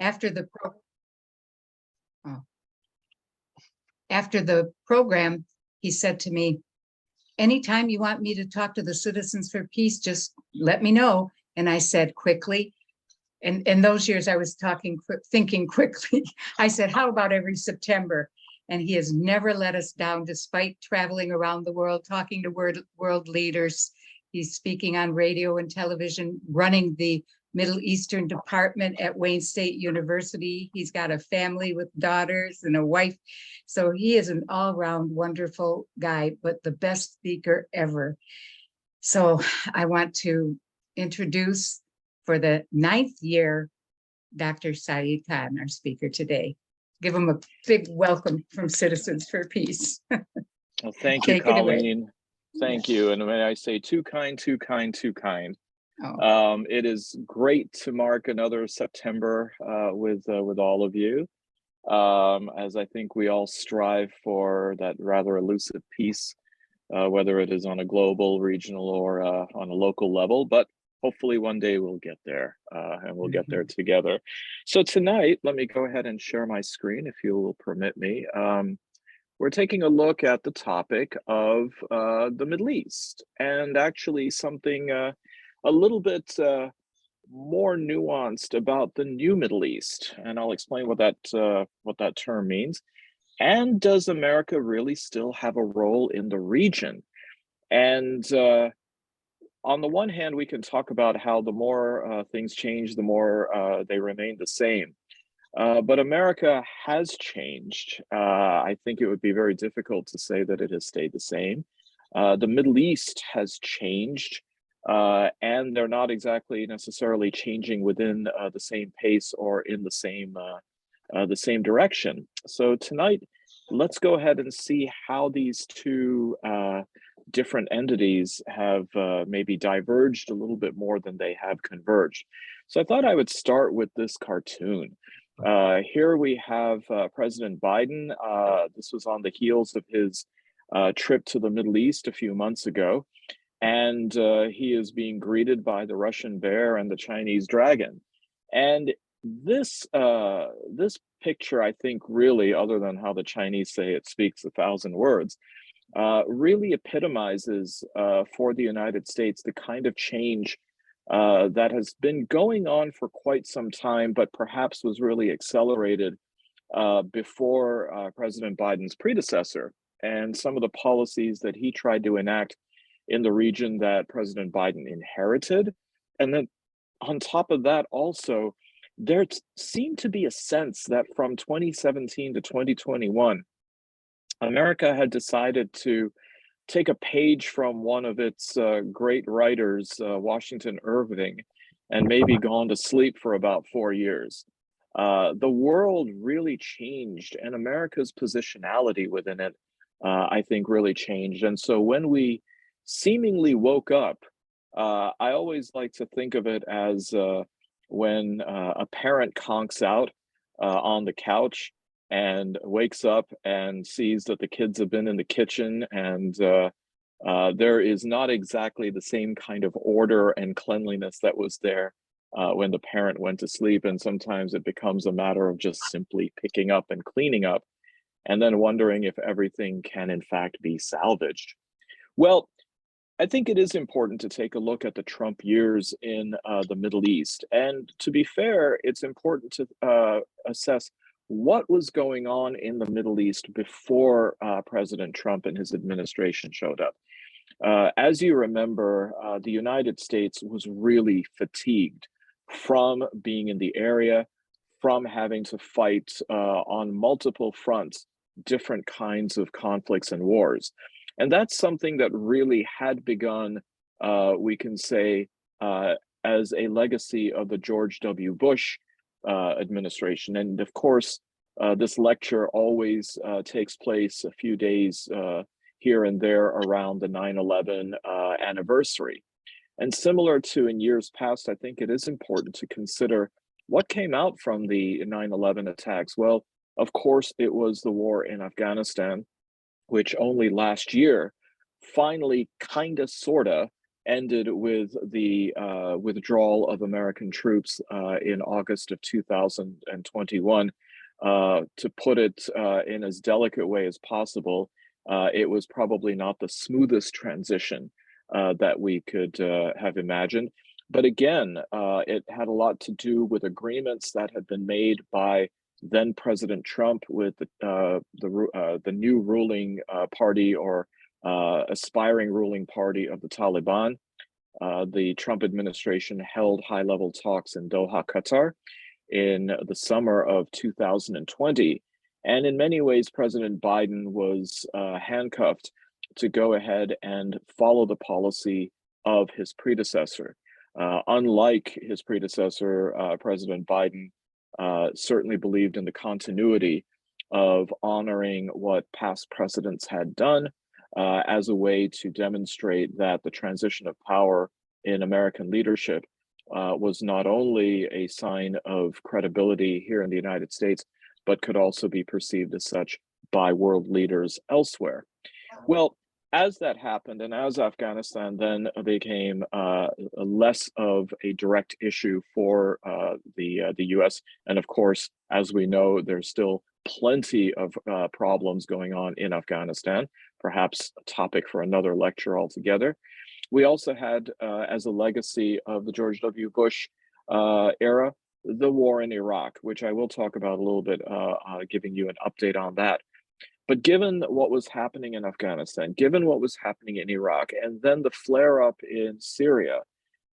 after the program, he said to me, anytime you want me to talk to the Citizens for Peace, just let me know. And I said quickly, and in those years I was thinking quickly, I said, how about every September? And he has never let us down, despite traveling around the world, talking to world leaders. He's speaking on radio and television, running the Middle Eastern department at Wayne State University. He's got a family with daughters and a wife. So he is an all-round wonderful guy, but the best speaker ever. So I want to introduce for the 9th year, Dr. Saeed Khan, our speaker today. Give him a big welcome from Citizens for Peace. Well, thank you, Colleen. Thank you. And when I say too kind, too kind, too kind. Oh. It is great to mark another September with all of you, as I think we all strive for that rather elusive peace, whether it is on a global, regional, or on a local level. But hopefully one day we'll get there, and we'll get there together. So tonight, let me go ahead and share my screen, if you will permit me. We're taking a look at the topic of the Middle East, and actually something a little bit more nuanced about the new Middle East, and I'll explain what that term means. And does America really still have a role in the region? And on the one hand, we can talk about how the more things change, the more they remain the same. But America has changed. I think it would be very difficult to say that it has stayed the same. The Middle East has changed. And they're not exactly necessarily changing within the same pace or in the same direction. So tonight, let's go ahead and see how these two different entities have maybe diverged a little bit more than they have converged. So I thought I would start with this cartoon. Here we have President Biden. This was on the heels of his trip to the Middle East a few months ago. And he is being greeted by the Russian bear and the Chinese dragon. And this picture, I think, really, other than how the Chinese say it speaks 1,000 words, really epitomizes for the United States the kind of change that has been going on for quite some time, but perhaps was really accelerated before President Biden's predecessor and some of the policies that he tried to enact in the region that President Biden inherited. And then on top of that, also, there seemed to be a sense that from 2017 to 2021, America had decided to take a page from one of its great writers, Washington Irving, and maybe gone to sleep for about 4 years. The world really changed, and America's positionality within it, I think, really changed. And so when we seemingly woke up, I always like to think of it as when a parent conks out on the couch and wakes up and sees that the kids have been in the kitchen, and there is not exactly the same kind of order and cleanliness that was there when the parent went to sleep. And sometimes it becomes a matter of just simply picking up and cleaning up, and then wondering if everything can in fact be salvaged. Well, I think it is important to take a look at the Trump years in the Middle East. And to be fair, it's important to assess what was going on in the Middle East before President Trump and his administration showed up. As you remember, the United States was really fatigued from being in the area, from having to fight on multiple fronts, different kinds of conflicts and wars. And that's something that really had begun, we can say, as a legacy of the George W. Bush administration. And of course, this lecture always takes place a few days here and there around the 9/11 anniversary. And similar to in years past, I think it is important to consider what came out from the 9/11 attacks. Well, of course, it was the war in Afghanistan, which only last year finally, kinda, sorta, ended with the withdrawal of American troops in August of 2021. To put it in as delicate way as possible, it was probably not the smoothest transition that we could have imagined. But again, it had a lot to do with agreements that had been made by then President Trump with the new ruling party, or aspiring ruling party of the Taliban. The Trump administration held high-level talks in Doha, Qatar, in the summer of 2020. And in many ways, President Biden was handcuffed to go ahead and follow the policy of his predecessor. Unlike his predecessor, President Biden certainly believed in the continuity of honoring what past presidents had done as a way to demonstrate that the transition of power in American leadership was not only a sign of credibility here in the United States, but could also be perceived as such by world leaders elsewhere. Well, as that happened, and as Afghanistan then became less of a direct issue for the U.S., and of course, as we know, there's still plenty of problems going on in Afghanistan, perhaps a topic for another lecture altogether. We also had, as a legacy of the George W. Bush era, the war in Iraq, which I will talk about a little bit, giving you an update on that. But given what was happening in Afghanistan, given what was happening in Iraq, and then the flare-up in Syria,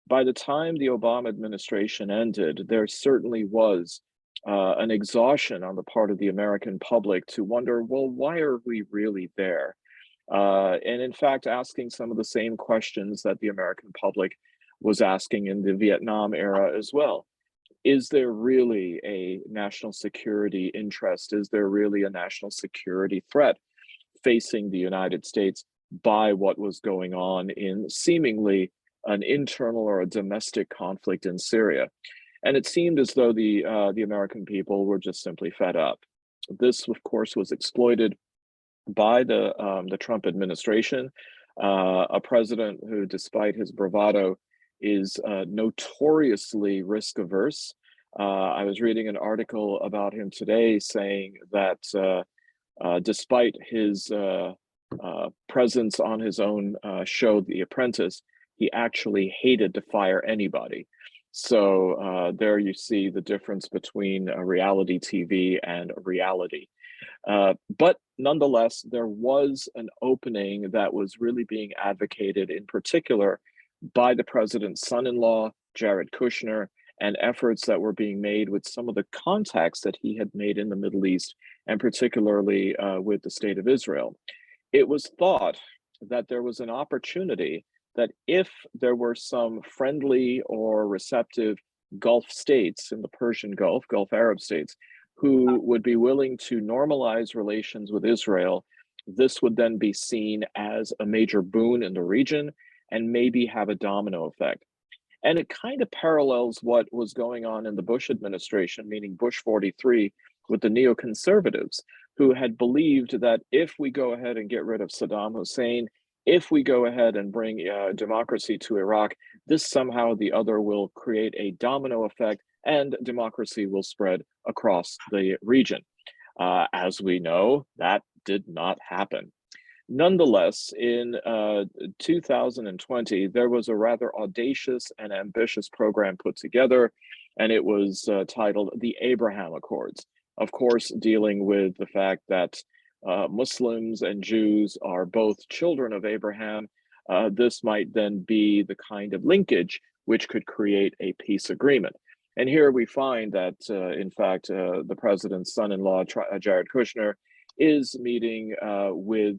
by the time the Obama administration ended, there certainly was an exhaustion on the part of the American public to wonder, well, why are we really there? And in fact, asking some of the same questions that the American public was asking in the Vietnam era as well. Is there really a national security interest? Is there really a national security threat facing the United States by what was going on in seemingly an internal or a domestic conflict in Syria? And it seemed as though the American people were just simply fed up. This, of course, was exploited by the Trump administration, a president who, despite his bravado, is notoriously risk averse. I was reading an article about him today saying that despite his presence on his own show, The Apprentice, he actually hated to fire anybody. So there you see the difference between reality TV and reality. But nonetheless, there was an opening that was really being advocated in particular by the president's son-in-law, Jared Kushner, and efforts that were being made with some of the contacts that he had made in the Middle East, and particularly with the state of Israel. It was thought that there was an opportunity that if there were some friendly or receptive Gulf states in the Persian Gulf, Gulf Arab states, who would be willing to normalize relations with Israel, this would then be seen as a major boon in the region and maybe have a domino effect. And it kind of parallels what was going on in the Bush administration, meaning Bush 43, with the neoconservatives, who had believed that if we go ahead and get rid of Saddam Hussein, if we go ahead and bring democracy to Iraq, this somehow or the other will create a domino effect and democracy will spread across the region. As we know, that did not happen. Nonetheless, in 2020, there was a rather audacious and ambitious program put together, and it was titled the Abraham Accords. Of course, dealing with the fact that Muslims and Jews are both children of Abraham. This might then be the kind of linkage which could create a peace agreement. And here we find that, in fact, the president's son-in-law, Jared Kushner, is meeting with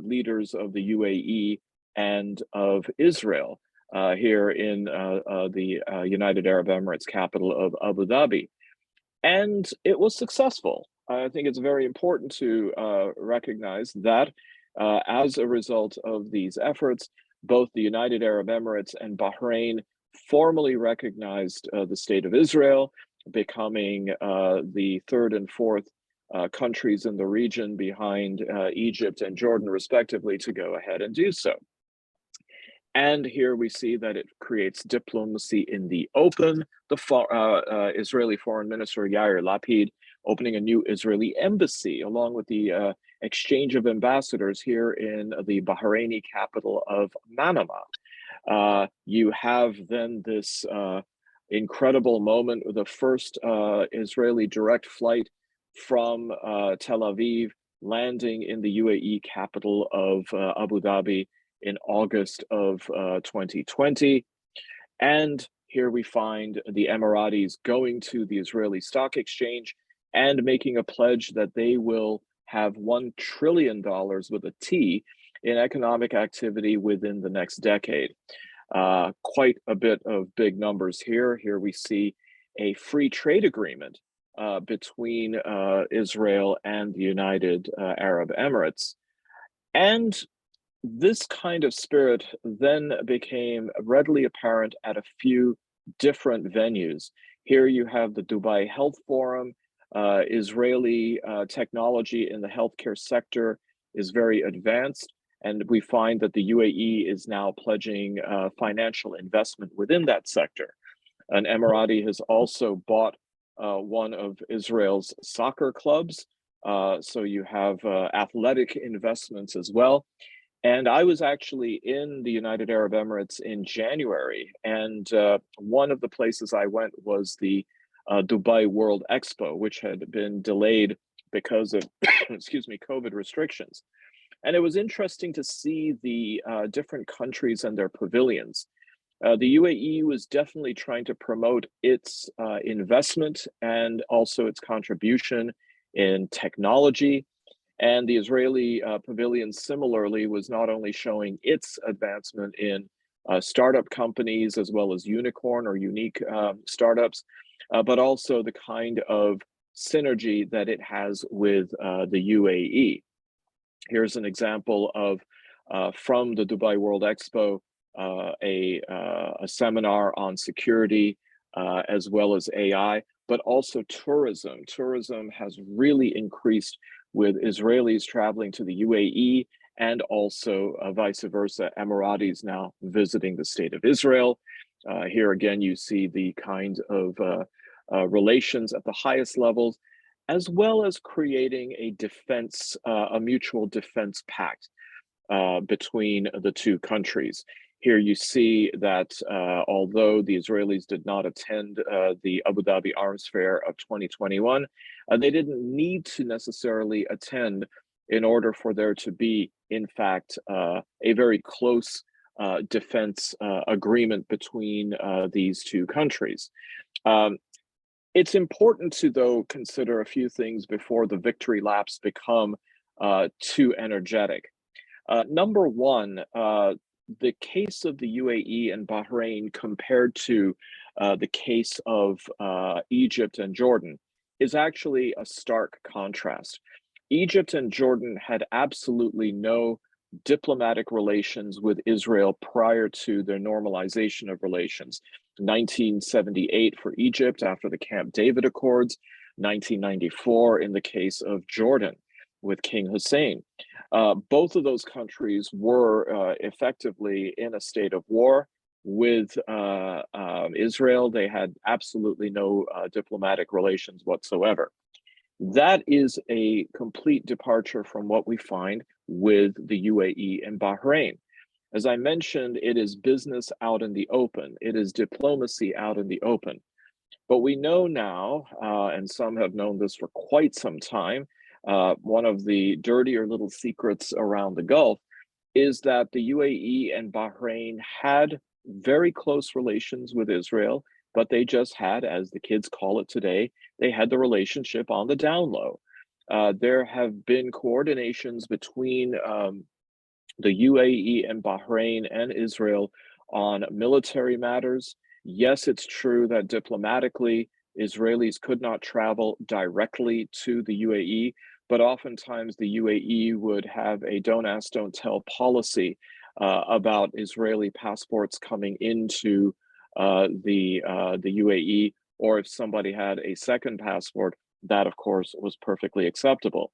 leaders of the UAE and of Israel here in the United Arab Emirates capital of Abu Dhabi. And it was successful. I think it's very important to recognize that as a result of these efforts, both the United Arab Emirates and Bahrain formally recognized the state of Israel, becoming the third and fourth countries in the region behind Egypt and Jordan, respectively, to go ahead and do so. And here we see that it creates diplomacy in the open. The Israeli Foreign Minister Yair Lapid opening a new Israeli embassy, along with the exchange of ambassadors here in the Bahraini capital of Manama. You have then this incredible moment with the first Israeli direct flight from Tel Aviv, landing in the UAE capital of Abu Dhabi in August of 2020. And here we find the Emiratis going to the Israeli Stock Exchange and making a pledge that they will have $1 trillion with a T in economic activity within the next decade. Quite a bit of big numbers here. Here we see a free trade agreement between Israel and the United Arab Emirates. And this kind of spirit then became readily apparent at a few different venues. Here you have the Dubai Health Forum. Israeli technology in the healthcare sector is very advanced, and we find that the UAE is now pledging financial investment within that sector. An Emirati has also bought one of Israel's soccer clubs, so you have athletic investments as well. And I was actually in the United Arab Emirates in January, and one of the places I went was the Dubai World Expo, which had been delayed because of, excuse me, COVID restrictions. And it was interesting to see the different countries and their pavilions. The UAE was definitely trying to promote its investment and also its contribution in technology. And the Israeli pavilion similarly was not only showing its advancement in startup companies as well as unicorn or unique startups, but also the kind of synergy that it has with the UAE. Here's an example of from the Dubai World Expo, a seminar on security as well as AI, but also tourism. Tourism has really increased with Israelis traveling to the UAE and also vice versa, Emiratis now visiting the state of Israel. Here again, you see the kind of relations at the highest levels, as well as creating a defense, a mutual defense pact between the two countries. Here you see that although the Israelis did not attend the Abu Dhabi Arms Fair of 2021, they didn't need to necessarily attend in order for there to be, in fact, a very close defense agreement between these two countries. It's important to, though, consider a few things before the victory laps become too energetic. Number one, the case of the UAE and Bahrain compared to the case of Egypt and Jordan is actually a stark contrast. Egypt and Jordan had absolutely no diplomatic relations with Israel prior to their normalization of relations. 1978 for Egypt after the Camp David Accords, 1994 in the case of Jordan with King Hussein. Both of those countries were effectively in a state of war with Israel. They had absolutely no diplomatic relations whatsoever. That is a complete departure from what we find with the UAE and Bahrain. As I mentioned, it is business out in the open. It is diplomacy out in the open. But we know now, and some have known this for quite some time, one of the dirtier little secrets around the Gulf is that the UAE and Bahrain had very close relations with Israel, but they just had, as the kids call it today, they had the relationship on the down low. There have been coordinations between the UAE and Bahrain and Israel on military matters. Yes, it's true that diplomatically, Israelis could not travel directly to the UAE, but oftentimes the UAE would have a don't ask, don't tell policy about Israeli passports coming into the UAE, or if somebody had a second passport, that of course was perfectly acceptable.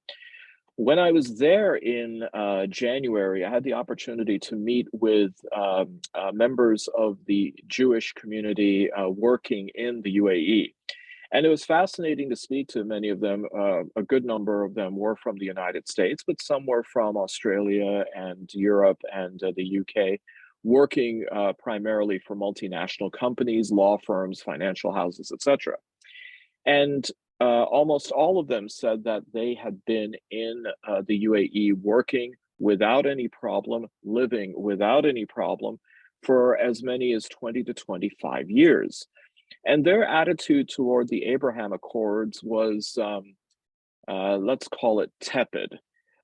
When I was there in January, I had the opportunity to meet with members of the Jewish community working in the UAE. And it was fascinating to speak to many of them. A good number of them were from the United States, but some were from Australia and Europe and the UK, working primarily for multinational companies, law firms, financial houses, etc. And almost all of them said that they had been in the UAE working without any problem, living without any problem for as many as 20 to 25 years. And their attitude toward the Abraham Accords was, let's call it tepid.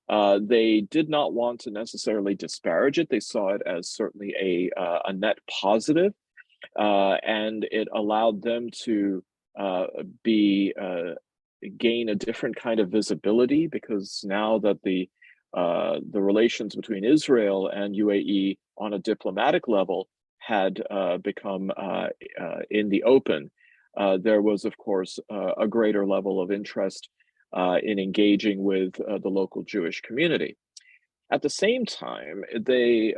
They did not want to necessarily disparage it. They saw it as certainly a net positive, and it allowed them to be gain a different kind of visibility, because now that the relations between Israel and UAE on a diplomatic level had become in the open, there was, of course, a greater level of interest in engaging with the local Jewish community. At the same time, they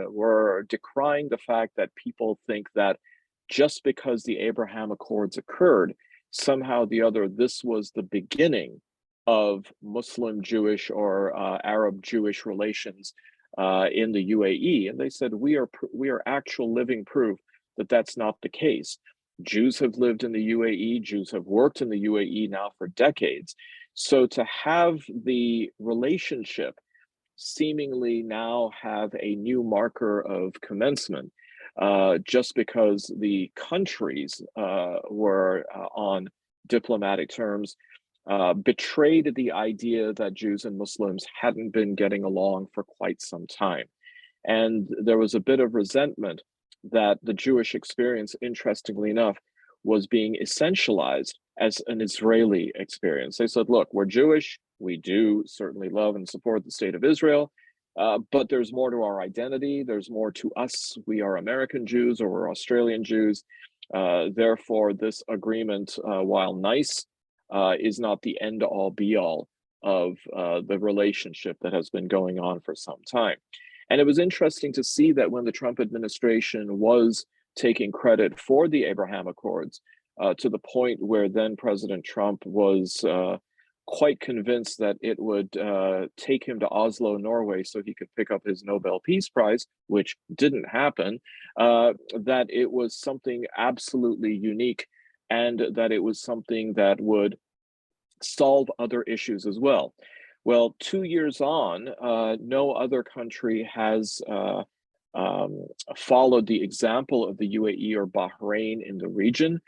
were decrying the fact that people think that just because the Abraham Accords occurred, somehow or the other, this was the beginning of Muslim Jewish or Arab Jewish relations in the UAE. And they said, we are actual living proof that that's not the case. Jews have lived in the UAE, Jews have worked in the UAE now for decades. So to have the relationship seemingly now have a new marker of commencement, just because the countries were on diplomatic terms, betrayed the idea that Jews and Muslims hadn't been getting along for quite some time. And there was a bit of resentment that the Jewish experience, interestingly enough, was being essentialized as an Israeli experience. They said, look, we're Jewish, we do certainly love and support the state of Israel, but there's more to our identity, there's more to us. We are American Jews or we're Australian Jews. Therefore, this agreement, while nice, is not the end-all be-all of the relationship that has been going on for some time. And it was interesting to see that when the Trump administration was taking credit for the Abraham Accords, to the point where then President Trump was quite convinced that it would take him to Oslo, Norway, so he could pick up his Nobel Peace Prize, which didn't happen, that it was something absolutely unique, and that it was something that would solve other issues as well. Well, 2 years on, no other country has followed the example of the UAE or Bahrain in the region.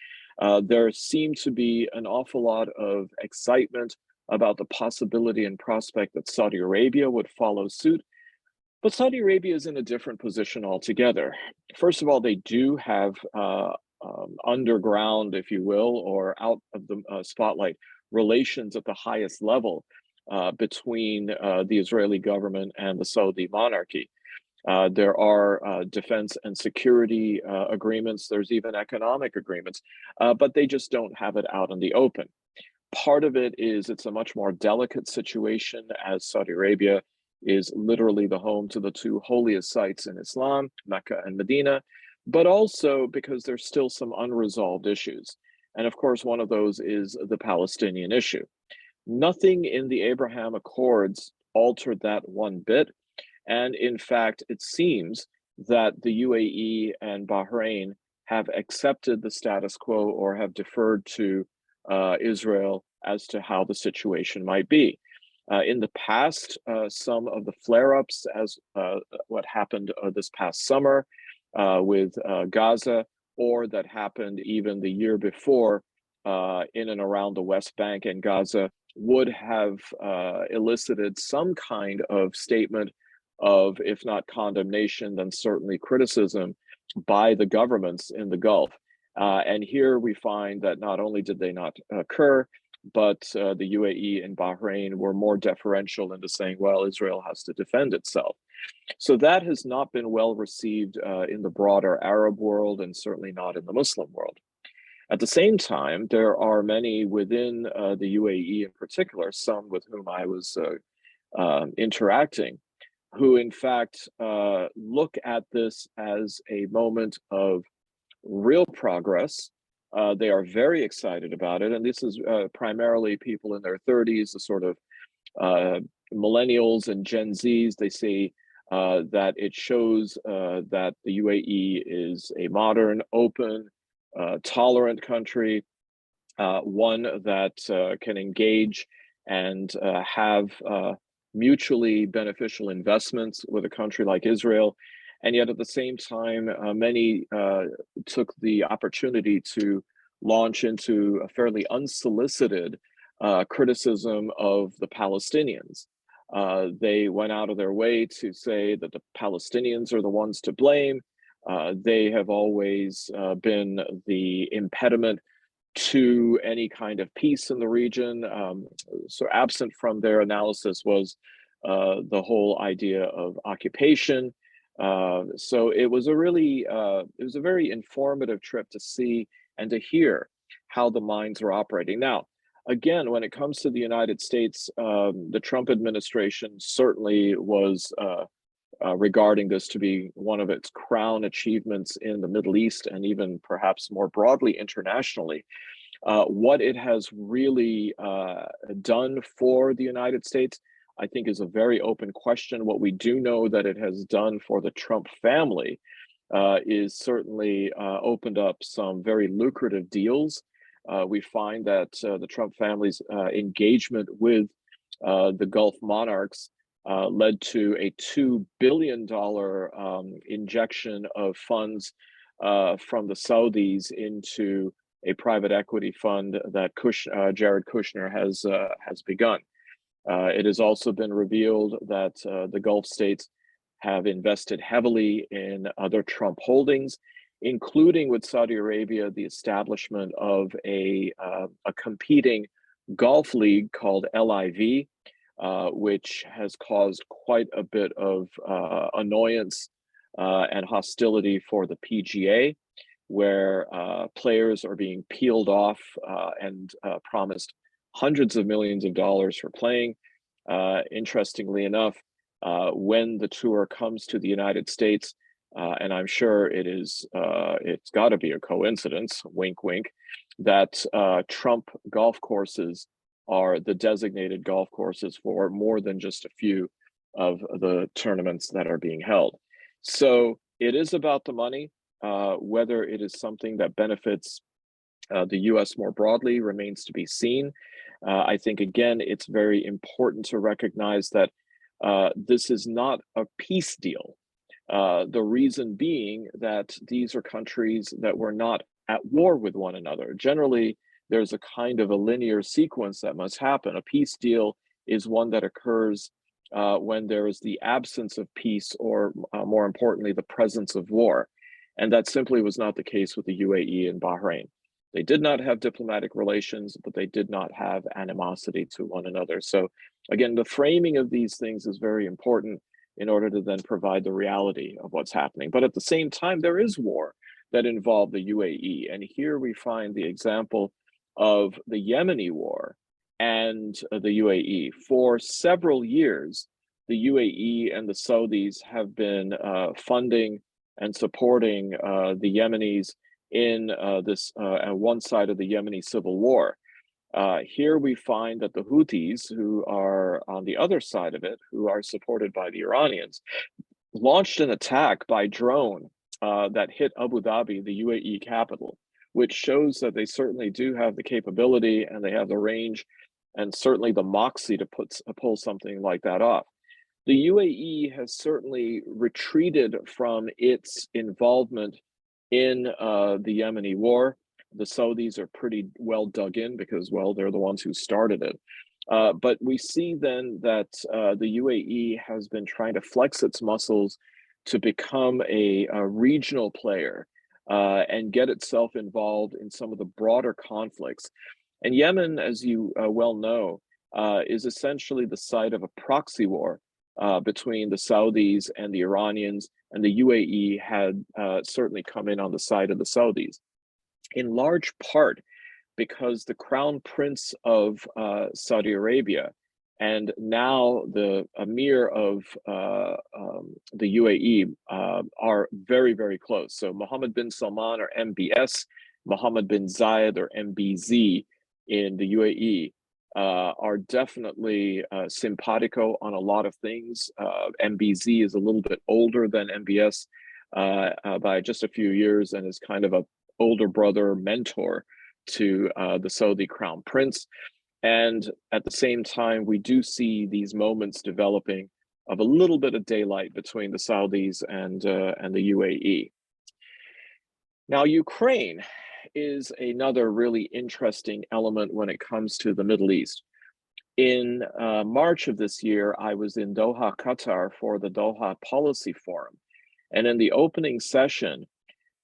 There seemed to be an awful lot of excitement about the possibility and prospect that Saudi Arabia would follow suit. But Saudi Arabia is in a different position altogether. First of all, they do have underground, if you will, or out of the spotlight relations at the highest level between the Israeli government and the Saudi monarchy. There are defense and security agreements. There's even economic agreements, but they just don't have it out in the open. Part of it is it's a much more delicate situation, as Saudi Arabia is literally the home to the two holiest sites in Islam, Mecca and Medina, but also because there's still some unresolved issues. And of course, one of those is the Palestinian issue. Nothing in the Abraham Accords altered that one bit. And in fact, it seems that the UAE and Bahrain have accepted the status quo or have deferred to Israel as to how the situation might be. In the past, some of the flare-ups, as what happened this past summer with Gaza, or that happened even the year before in and around the West Bank and Gaza, would have elicited some kind of statement of, if not condemnation, then certainly criticism by the governments in the Gulf. And here we find that not only did they not occur, but the UAE and Bahrain were more deferential into saying, well, Israel has to defend itself. So that has not been well received in the broader Arab world, and certainly not in the Muslim world. At the same time, there are many within the UAE in particular, some with whom I was interacting, who in fact look at this as a moment of real progress. They are very excited about it. And this is primarily people in their 30s, the sort of millennials and Gen Zs. They say that it shows that the UAE is a modern, open, tolerant country, one that can engage and have mutually beneficial investments with a country like Israel. And yet at the same time, many took the opportunity to launch into a fairly unsolicited criticism of the Palestinians. They went out of their way to say that the Palestinians are the ones to blame. They have always been the impediment to any kind of peace in the region. So absent from their analysis was the whole idea of occupation. So it was a very informative trip to see and to hear how the minds are operating. Now, again, when it comes to the United States, the Trump administration certainly was regarding this to be one of its crown achievements in the Middle East and even perhaps more broadly internationally. What it has really done for the United States, I think, is a very open question. What we do know that it has done for the Trump family is certainly opened up some very lucrative deals. We find that the Trump family's engagement with the Gulf monarchs led to a $2 billion injection of funds from the Saudis into a private equity fund that Jared Kushner has begun. It has also been revealed that the Gulf states have invested heavily in other Trump holdings, including with Saudi Arabia, the establishment of a competing golf league called LIV, which has caused quite a bit of annoyance and hostility for the PGA, where players are being peeled off and promised hundreds of millions of dollars for playing. Interestingly enough, when the tour comes to the United States, and I'm sure it's got to be a coincidence, wink, wink, that Trump golf courses are the designated golf courses for more than just a few of the tournaments that are being held. So it is about the money. Whether it is something that benefits the US more broadly remains to be seen. I think, again, it's very important to recognize that this is not a peace deal. The reason being that these are countries that were not at war with one another. Generally, there's a kind of a linear sequence that must happen. A peace deal is one that occurs when there is the absence of peace, or more importantly, the presence of war. And that simply was not the case with the UAE and Bahrain. They did not have diplomatic relations, but they did not have animosity to one another. So again, the framing of these things is very important in order to then provide the reality of what's happening. But at the same time, there is war that involved the UAE. And here we find the example of the Yemeni war and the UAE. For several years, the UAE and the Saudis have been funding and supporting the Yemenis in this one side of the Yemeni civil war. Here we find that the Houthis, who are on the other side of it, who are supported by the Iranians, launched an attack by drone that hit Abu Dhabi, the UAE capital, which shows that they certainly do have the capability and they have the range and certainly the moxie to pull something like that off. The UAE has certainly retreated from its involvement in the Yemeni war. The Saudis are pretty well dug in because, well, they're the ones who started it. But we see then that the UAE has been trying to flex its muscles to become a regional player and get itself involved in some of the broader conflicts. And Yemen, as you well know, is essentially the site of a proxy war between the Saudis and the Iranians, and the UAE had certainly come in on the side of the Saudis. in large part because the crown prince of Saudi Arabia and now the emir of the UAE are very, very close. So Mohammed bin Salman, or MBS, Mohammed bin Zayed, or MBZ, in the UAE are definitely simpatico on a lot of things. MBZ is a little bit older than MBS by just a few years and is kind of a older brother mentor to the Saudi crown prince. And at the same time, we do see these moments developing of a little bit of daylight between the Saudis and the UAE. Now, Ukraine is another really interesting element when it comes to the Middle East. In March of this year, I was in Doha, Qatar for the Doha Policy Forum. And in the opening session,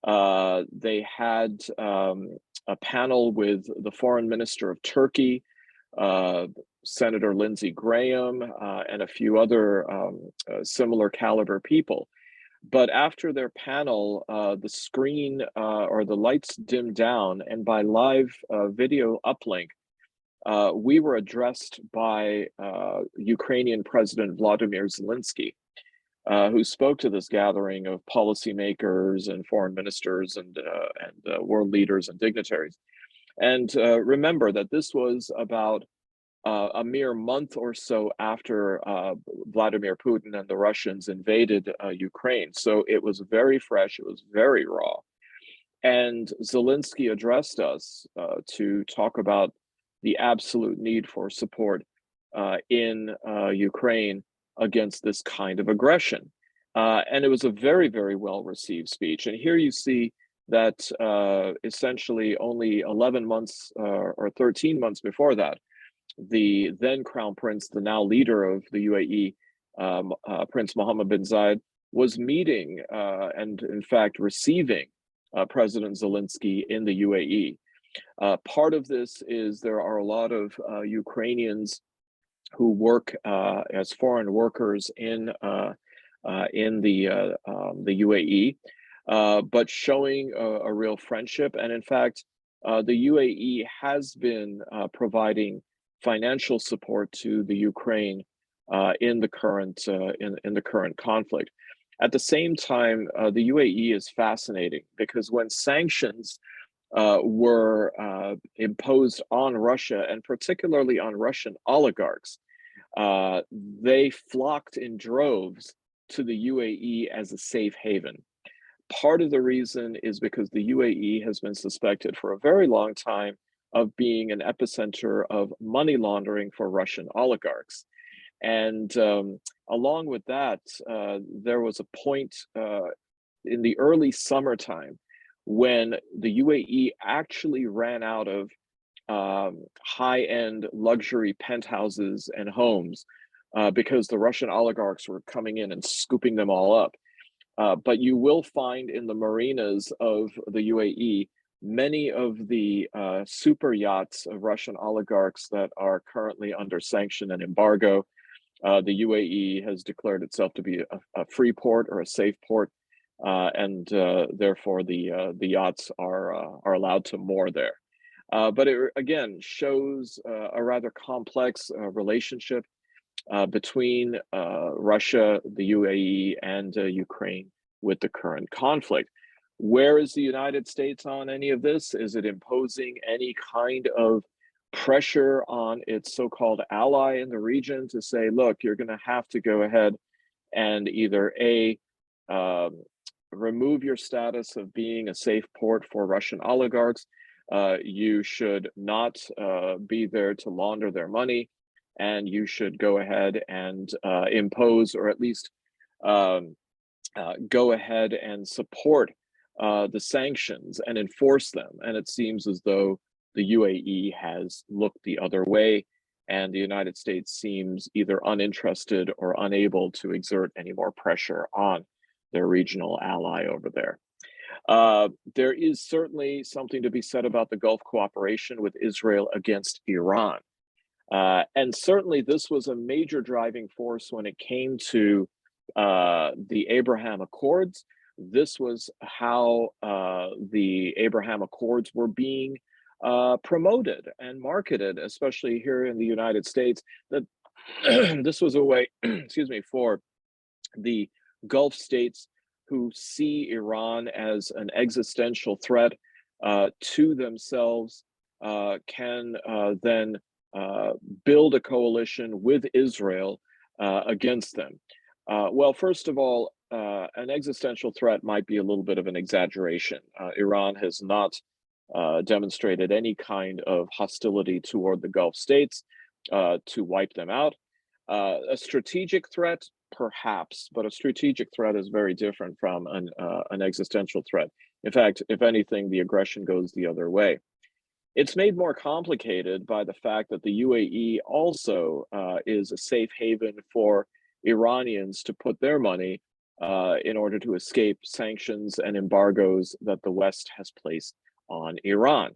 they had a panel with the foreign minister of Turkey, Senator Lindsey Graham, and a few other similar caliber people. But after their panel, the screen or the lights dimmed down, and by live video uplink, we were addressed by Ukrainian President Vladimir Zelensky, who spoke to this gathering of policymakers and foreign ministers and world leaders and dignitaries. And remember that this was about a mere month or so after Vladimir Putin and the Russians invaded Ukraine. So it was very fresh, it was very raw. And Zelensky addressed us to talk about the absolute need for support in Ukraine against this kind of aggression. And it was a very, very well received speech. And here you see that essentially only 11 months or 13 months before that, the then crown prince, the now leader of the UAE, Prince Mohammed bin Zayed, was meeting and in fact receiving President Zelensky in the UAE. Part of this is there are a lot of Ukrainians who work as foreign workers in the UAE, but showing a real friendship. And in fact, the UAE has been providing financial support to the Ukraine in the current conflict. At the same time, the UAE is fascinating because when sanctions were imposed on Russia, and particularly on Russian oligarchs, they flocked in droves to the UAE as a safe haven. Part of the reason is because the UAE has been suspected for a very long time of being an epicenter of money laundering for Russian oligarchs. And along with that, there was a point in the early summertime when the UAE actually ran out of high-end luxury penthouses and homes because the Russian oligarchs were coming in and scooping them all up. But you will find in the marinas of the UAE many of the super yachts of Russian oligarchs that are currently under sanction and embargo. The UAE has declared itself to be a free port or a safe port, and therefore the yachts are allowed to moor there. But it again shows a rather complex relationship between Russia, the UAE, and Ukraine with the current conflict. Where is the United States on any of this? Is it imposing any kind of pressure on its so-called ally in the region to say, look, you're going to have to go ahead and either remove your status of being a safe port for Russian oligarchs, you should not be there to launder their money, and you should go ahead and impose, or at least go ahead and support the sanctions and enforce them. And it seems as though the UAE has looked the other way, and the United States seems either uninterested or unable to exert any more pressure on their regional ally over there. There is certainly something to be said about the Gulf cooperation with Israel against Iran. And certainly this was a major driving force when it came to the Abraham Accords, This was how the Abraham Accords were being promoted and marketed, especially here in the United States, that this was a way, excuse me, for the Gulf states who see Iran as an existential threat to themselves can then build a coalition with Israel against them. Well, first of all, an existential threat might be a little bit of an exaggeration. Iran has not demonstrated any kind of hostility toward the Gulf states to wipe them out. A strategic threat, perhaps, but a strategic threat is very different from an existential threat. In fact, if anything, the aggression goes the other way. It's made more complicated by the fact that the UAE also is a safe haven for Iranians to put their money in order to escape sanctions and embargoes that the West has placed on Iran.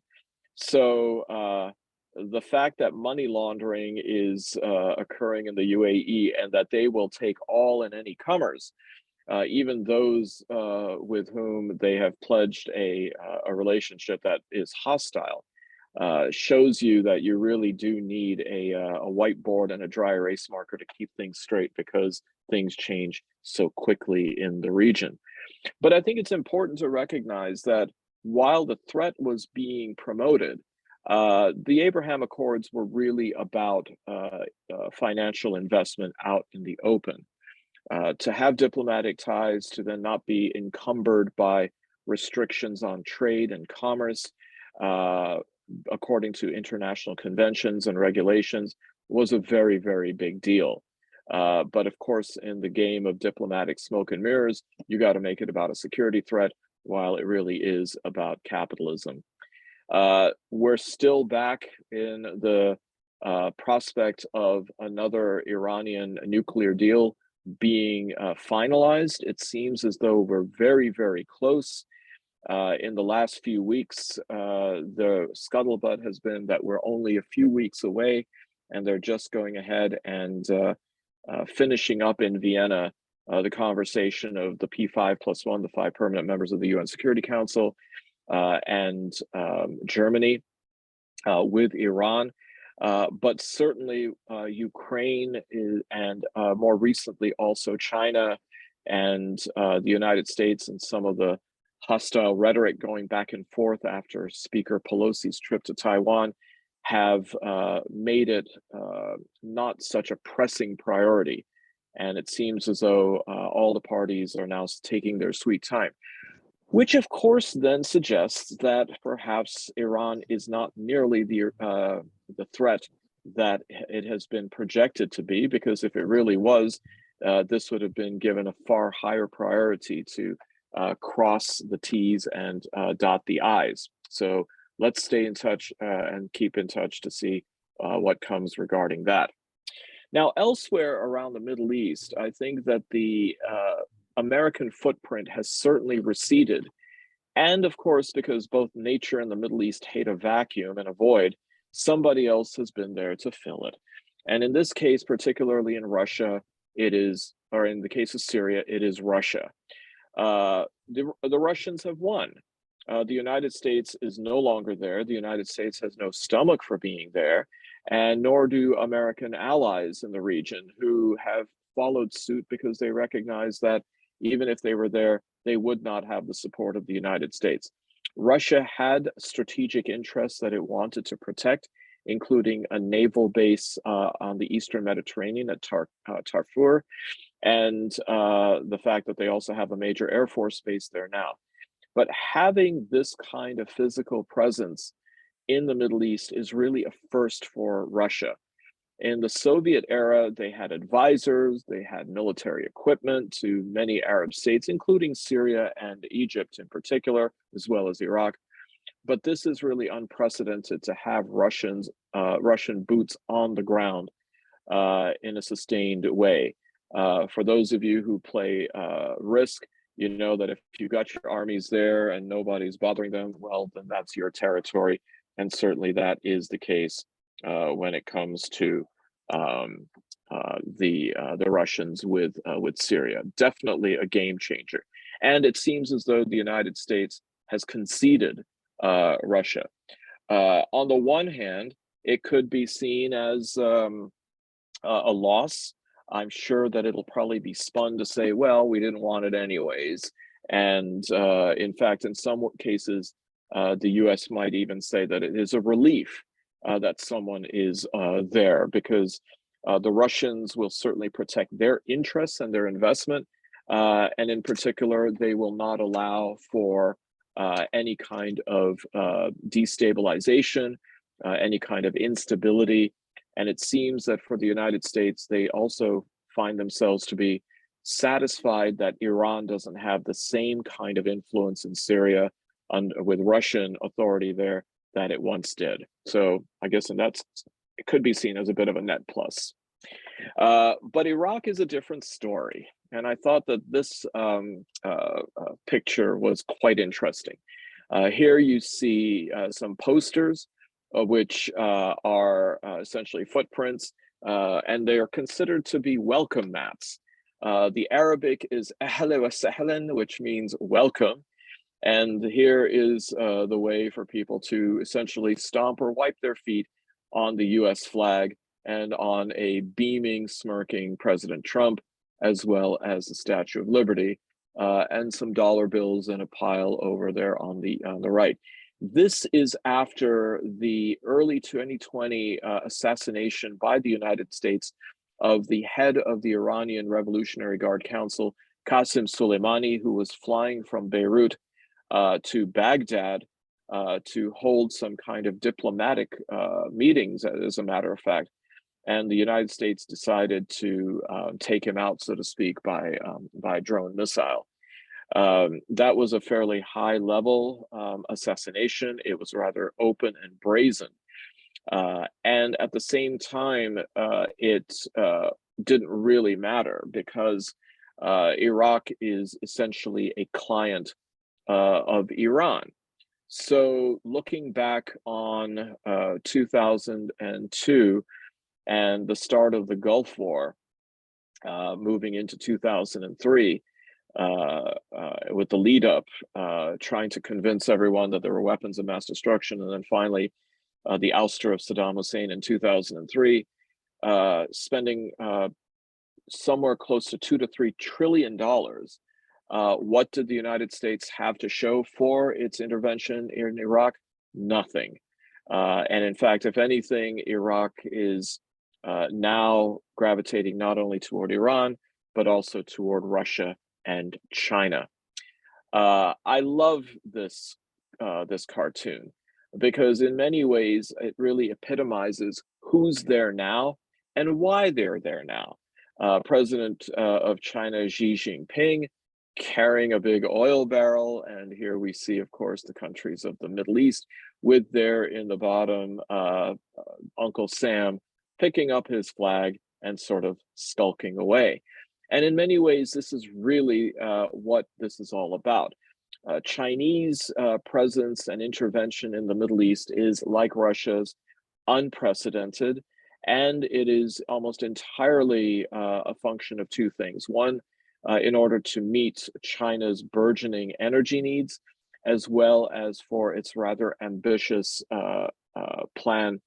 So the fact that money laundering is occurring in the UAE and that they will take all and any comers, even those with whom they have pledged a relationship that is hostile, shows you that you really do need a whiteboard and a dry erase marker to keep things straight, because things change so quickly in the region. But I think it's important to recognize that while the threat was being promoted, the Abraham Accords were really about financial investment out in the open. To have diplomatic ties, to then not be encumbered by restrictions on trade and commerce, according to international conventions and regulations, was a very, very big deal. But of course, in the game of diplomatic smoke and mirrors, you got to make it about a security threat, while it really is about capitalism. We're still back in the prospect of another Iranian nuclear deal being finalized. It seems as though we're very, very close. In the last few weeks, the scuttlebutt has been that we're only a few weeks away, and they're just going ahead and finishing up in Vienna the conversation of the P5+1, the 5 permanent members of the UN Security Council, and Germany with Iran. But certainly Ukraine and more recently also China and the United States, and some of the hostile rhetoric going back and forth after Speaker Pelosi's trip to Taiwan have made it not such a pressing priority. And it seems as though all the parties are now taking their sweet time, which of course then suggests that perhaps Iran is not nearly the threat that it has been projected to be, because if it really was, this would have been given a far higher priority to cross the T's and dot the I's. So let's stay in touch and keep in touch to see what comes regarding that. Now, elsewhere around the Middle East, I think that the American footprint has certainly receded. And of course, because both nature and the Middle East hate a vacuum and a void, somebody else has been there to fill it. And in this case, particularly in Russia, it is, or in the case of Syria, it is Russia. The Russians have won. The United States is no longer there. The United States has no stomach for being there, and nor do American allies in the region, who have followed suit because they recognize that even if they were there, they would not have the support of the United States. Russia had strategic interests that it wanted to protect, including a naval base on the Eastern Mediterranean at Tarfur, and the fact that they also have a major Air Force base there now. But having this kind of physical presence in the Middle East is really a first for Russia. In the Soviet era, they had advisors, they had military equipment to many Arab states, including Syria and Egypt in particular, as well as Iraq. But this is really unprecedented to have Russian boots on the ground in a sustained way. For those of you who play Risk, you know that if you got your armies there and nobody's bothering them, well, then that's your territory. And certainly that is the case when it comes to the Russians with Syria. Definitely a game changer. And it seems as though the United States has conceded Russia. On the one hand, it could be seen as a loss. I'm sure that it'll probably be spun to say, well, we didn't want it anyways. And in fact, in some cases, the US might even say that it is a relief that someone is there, because the Russians will certainly protect their interests and their investment. And in particular, they will not allow for any kind of destabilization, any kind of instability. And it seems that for the United States, they also find themselves to be satisfied that Iran doesn't have the same kind of influence in Syria with Russian authority there that it once did. So I guess in that sense, it could be seen as a bit of a net plus. But Iraq is a different story. And I thought that this picture was quite interesting. Here you see some posters, which are essentially footprints, and they are considered to be welcome mats. The Arabic is ahla wa sahlan, which means welcome. And here is the way for people to essentially stomp or wipe their feet on the US flag and on a beaming, smirking President Trump, as well as the Statue of Liberty, and some dollar bills in a pile over there on the right. This is after the early 2020 assassination by the United States of the head of the Iranian Revolutionary Guard Council, Qasem Soleimani, who was flying from Beirut to Baghdad to hold some kind of diplomatic meetings, as a matter of fact. And the United States decided to take him out, so to speak, by drone missile. That was a fairly high level assassination. It was rather open and brazen. And at the same time, it didn't really matter, because Iraq is essentially a client of Iran. So looking back on 2002 and the start of the Gulf War, moving into 2003, with the lead up, trying to convince everyone that there were weapons of mass destruction, and then finally the ouster of Saddam Hussein in 2003, spending somewhere close to $2 to $3 trillion. What did the United States have to show for its intervention in Iraq? Nothing. And in fact, if anything, Iraq is now gravitating not only toward Iran, but also toward Russia and China. I love this cartoon, because in many ways it really epitomizes who's there now and why they're there now. President of China, Xi Jinping, carrying a big oil barrel, and here we see, of course, the countries of the Middle East with there in the bottom Uncle Sam picking up his flag and sort of skulking away. And in many ways, this is really what this is all about. Chinese presence and intervention in the Middle East is, like Russia's, unprecedented, and it is almost entirely a function of two things. One, in order to meet China's burgeoning energy needs, as well as for its rather ambitious plan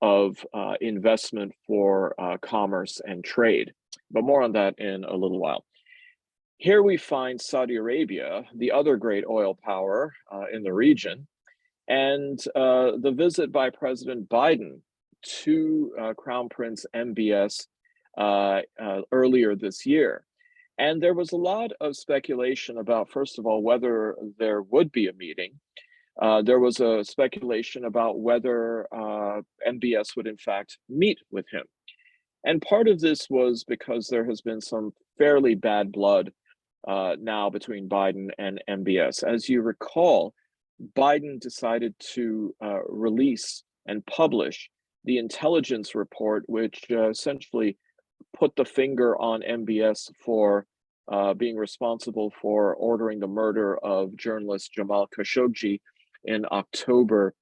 of investment for commerce and trade. But more on that in a little while. Here we find Saudi Arabia, the other great oil power in the region, and the visit by President Biden to Crown Prince MBS earlier this year. And there was a lot of speculation about, first of all, whether there would be a meeting. There was a speculation about whether MBS would in fact meet with him. And part of this was because there has been some fairly bad blood now between Biden and MBS. As you recall, Biden decided to release and publish the intelligence report, which essentially put the finger on MBS for being responsible for ordering the murder of journalist Jamal Khashoggi in October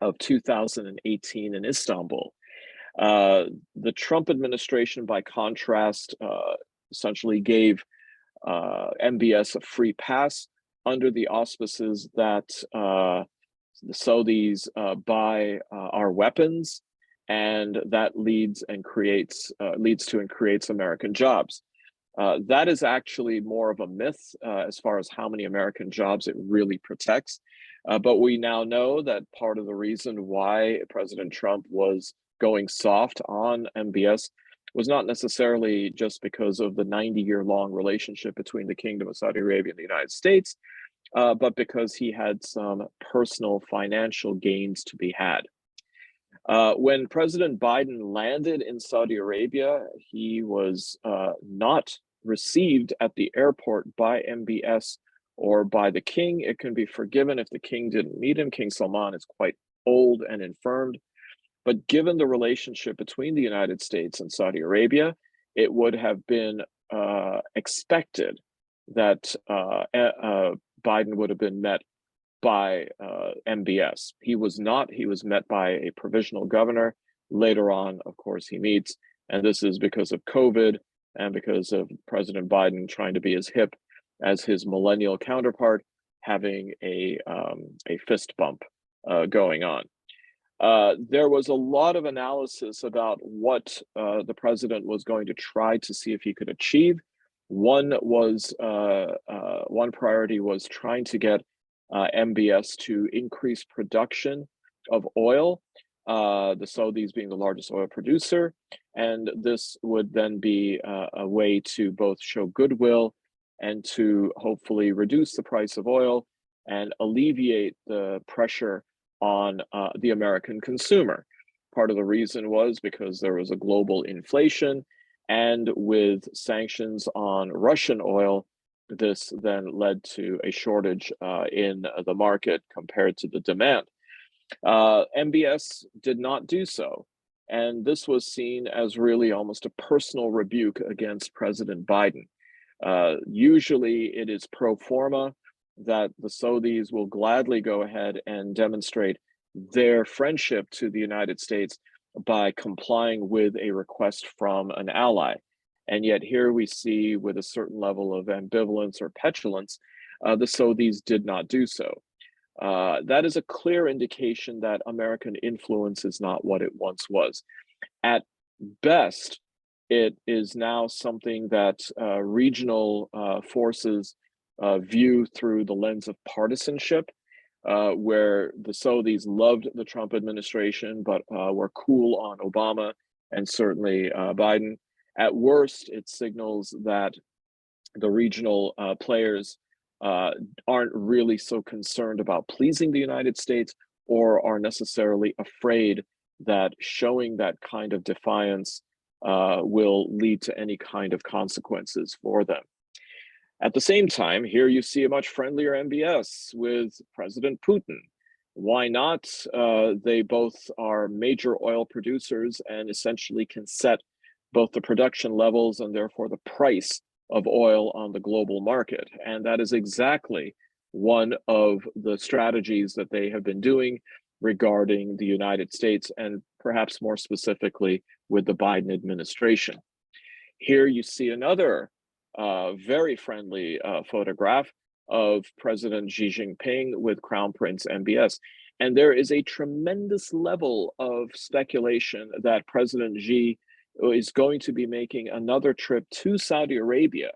of 2018 in Istanbul. The Trump administration, by contrast, essentially gave MBS a free pass under the auspices that the Saudis buy our weapons, and that leads to and creates American jobs. That is actually more of a myth as far as how many American jobs it really protects. But we now know that part of the reason why President Trump was going soft on MBS was not necessarily just because of the 90-year-long relationship between the Kingdom of Saudi Arabia and the United States, but because he had some personal financial gains to be had. When President Biden landed in Saudi Arabia, he was not received at the airport by MBS or by the king. It can be forgiven if the king didn't meet him. King Salman is quite old and infirmed. But given the relationship between the United States and Saudi Arabia, it would have been expected that Biden would have been met by MBS. He was not. He was met by a provisional governor. Later on, of course, he meets, and this is because of COVID and because of President Biden trying to be as hip as his millennial counterpart, having a fist bump going on. There was a lot of analysis about what the president was going to try to see if he could achieve. One priority was trying to get MBS to increase production of oil, the Saudis being the largest oil producer, and this would then be a way to both show goodwill and to hopefully reduce the price of oil and alleviate the pressure on the American consumer. Part of the reason was because there was a global inflation, and with sanctions on Russian oil, this then led to a shortage in the market compared to the demand. MBS did not do so, and this was seen as really almost a personal rebuke against President Biden. Usually it is pro forma that the Saudis will gladly go ahead and demonstrate their friendship to the United States by complying with a request from an ally. And yet here we see, with a certain level of ambivalence or petulance, the Saudis did not do so. That is a clear indication that American influence is not what it once was. At best, it is now something that regional forces view through the lens of partisanship, where the Saudis loved the Trump administration, but were cool on Obama and certainly Biden. At worst, it signals that the regional players aren't really so concerned about pleasing the United States, or are necessarily afraid that showing that kind of defiance will lead to any kind of consequences for them. At the same time, here you see a much friendlier MBS with President Putin. Why not? They both are major oil producers and essentially can set both the production levels and therefore the price of oil on the global market. And that is exactly one of the strategies that they have been doing regarding the United States, and perhaps more specifically with the Biden administration. Here you see another very friendly photograph of President Xi Jinping with Crown Prince MBS. And there is a tremendous level of speculation that President Xi is going to be making another trip to Saudi Arabia.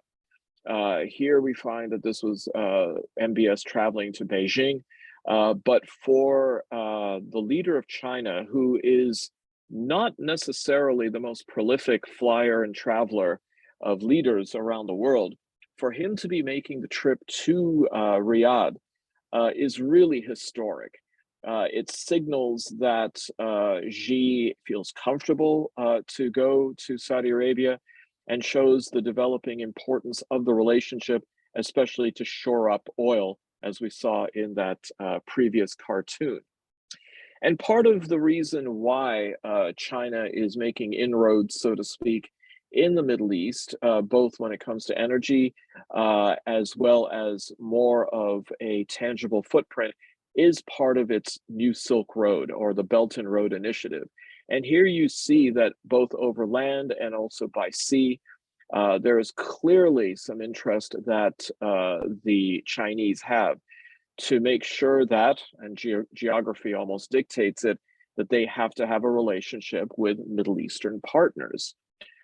Here we find that this was MBS traveling to Beijing, but for the leader of China, who is not necessarily the most prolific flyer and traveler of leaders around the world, for him to be making the trip to Riyadh is really historic. It signals that Xi feels comfortable to go to Saudi Arabia, and shows the developing importance of the relationship, especially to shore up oil, as we saw in that previous cartoon. And part of the reason why China is making inroads, so to speak, in the Middle East, both when it comes to energy, as well as more of a tangible footprint, is part of its New Silk Road, or the Belt and Road Initiative. And here you see that both over land and also by sea, there is clearly some interest that the Chinese have to make sure that, and geography almost dictates it, that they have to have a relationship with Middle Eastern partners.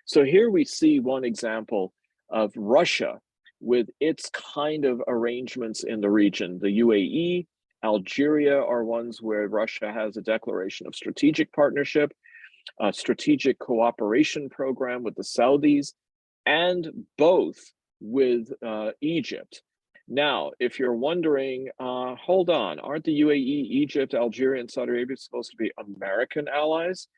So here we see one example of Russia with its kind of arrangements in the region. The UAE, Algeria are ones where Russia has a declaration of strategic partnership, a strategic cooperation program with the Saudis, and both with Egypt. Now, if you're wondering, hold on, aren't the UAE, Egypt, Algeria, and Saudi Arabia supposed to be American allies?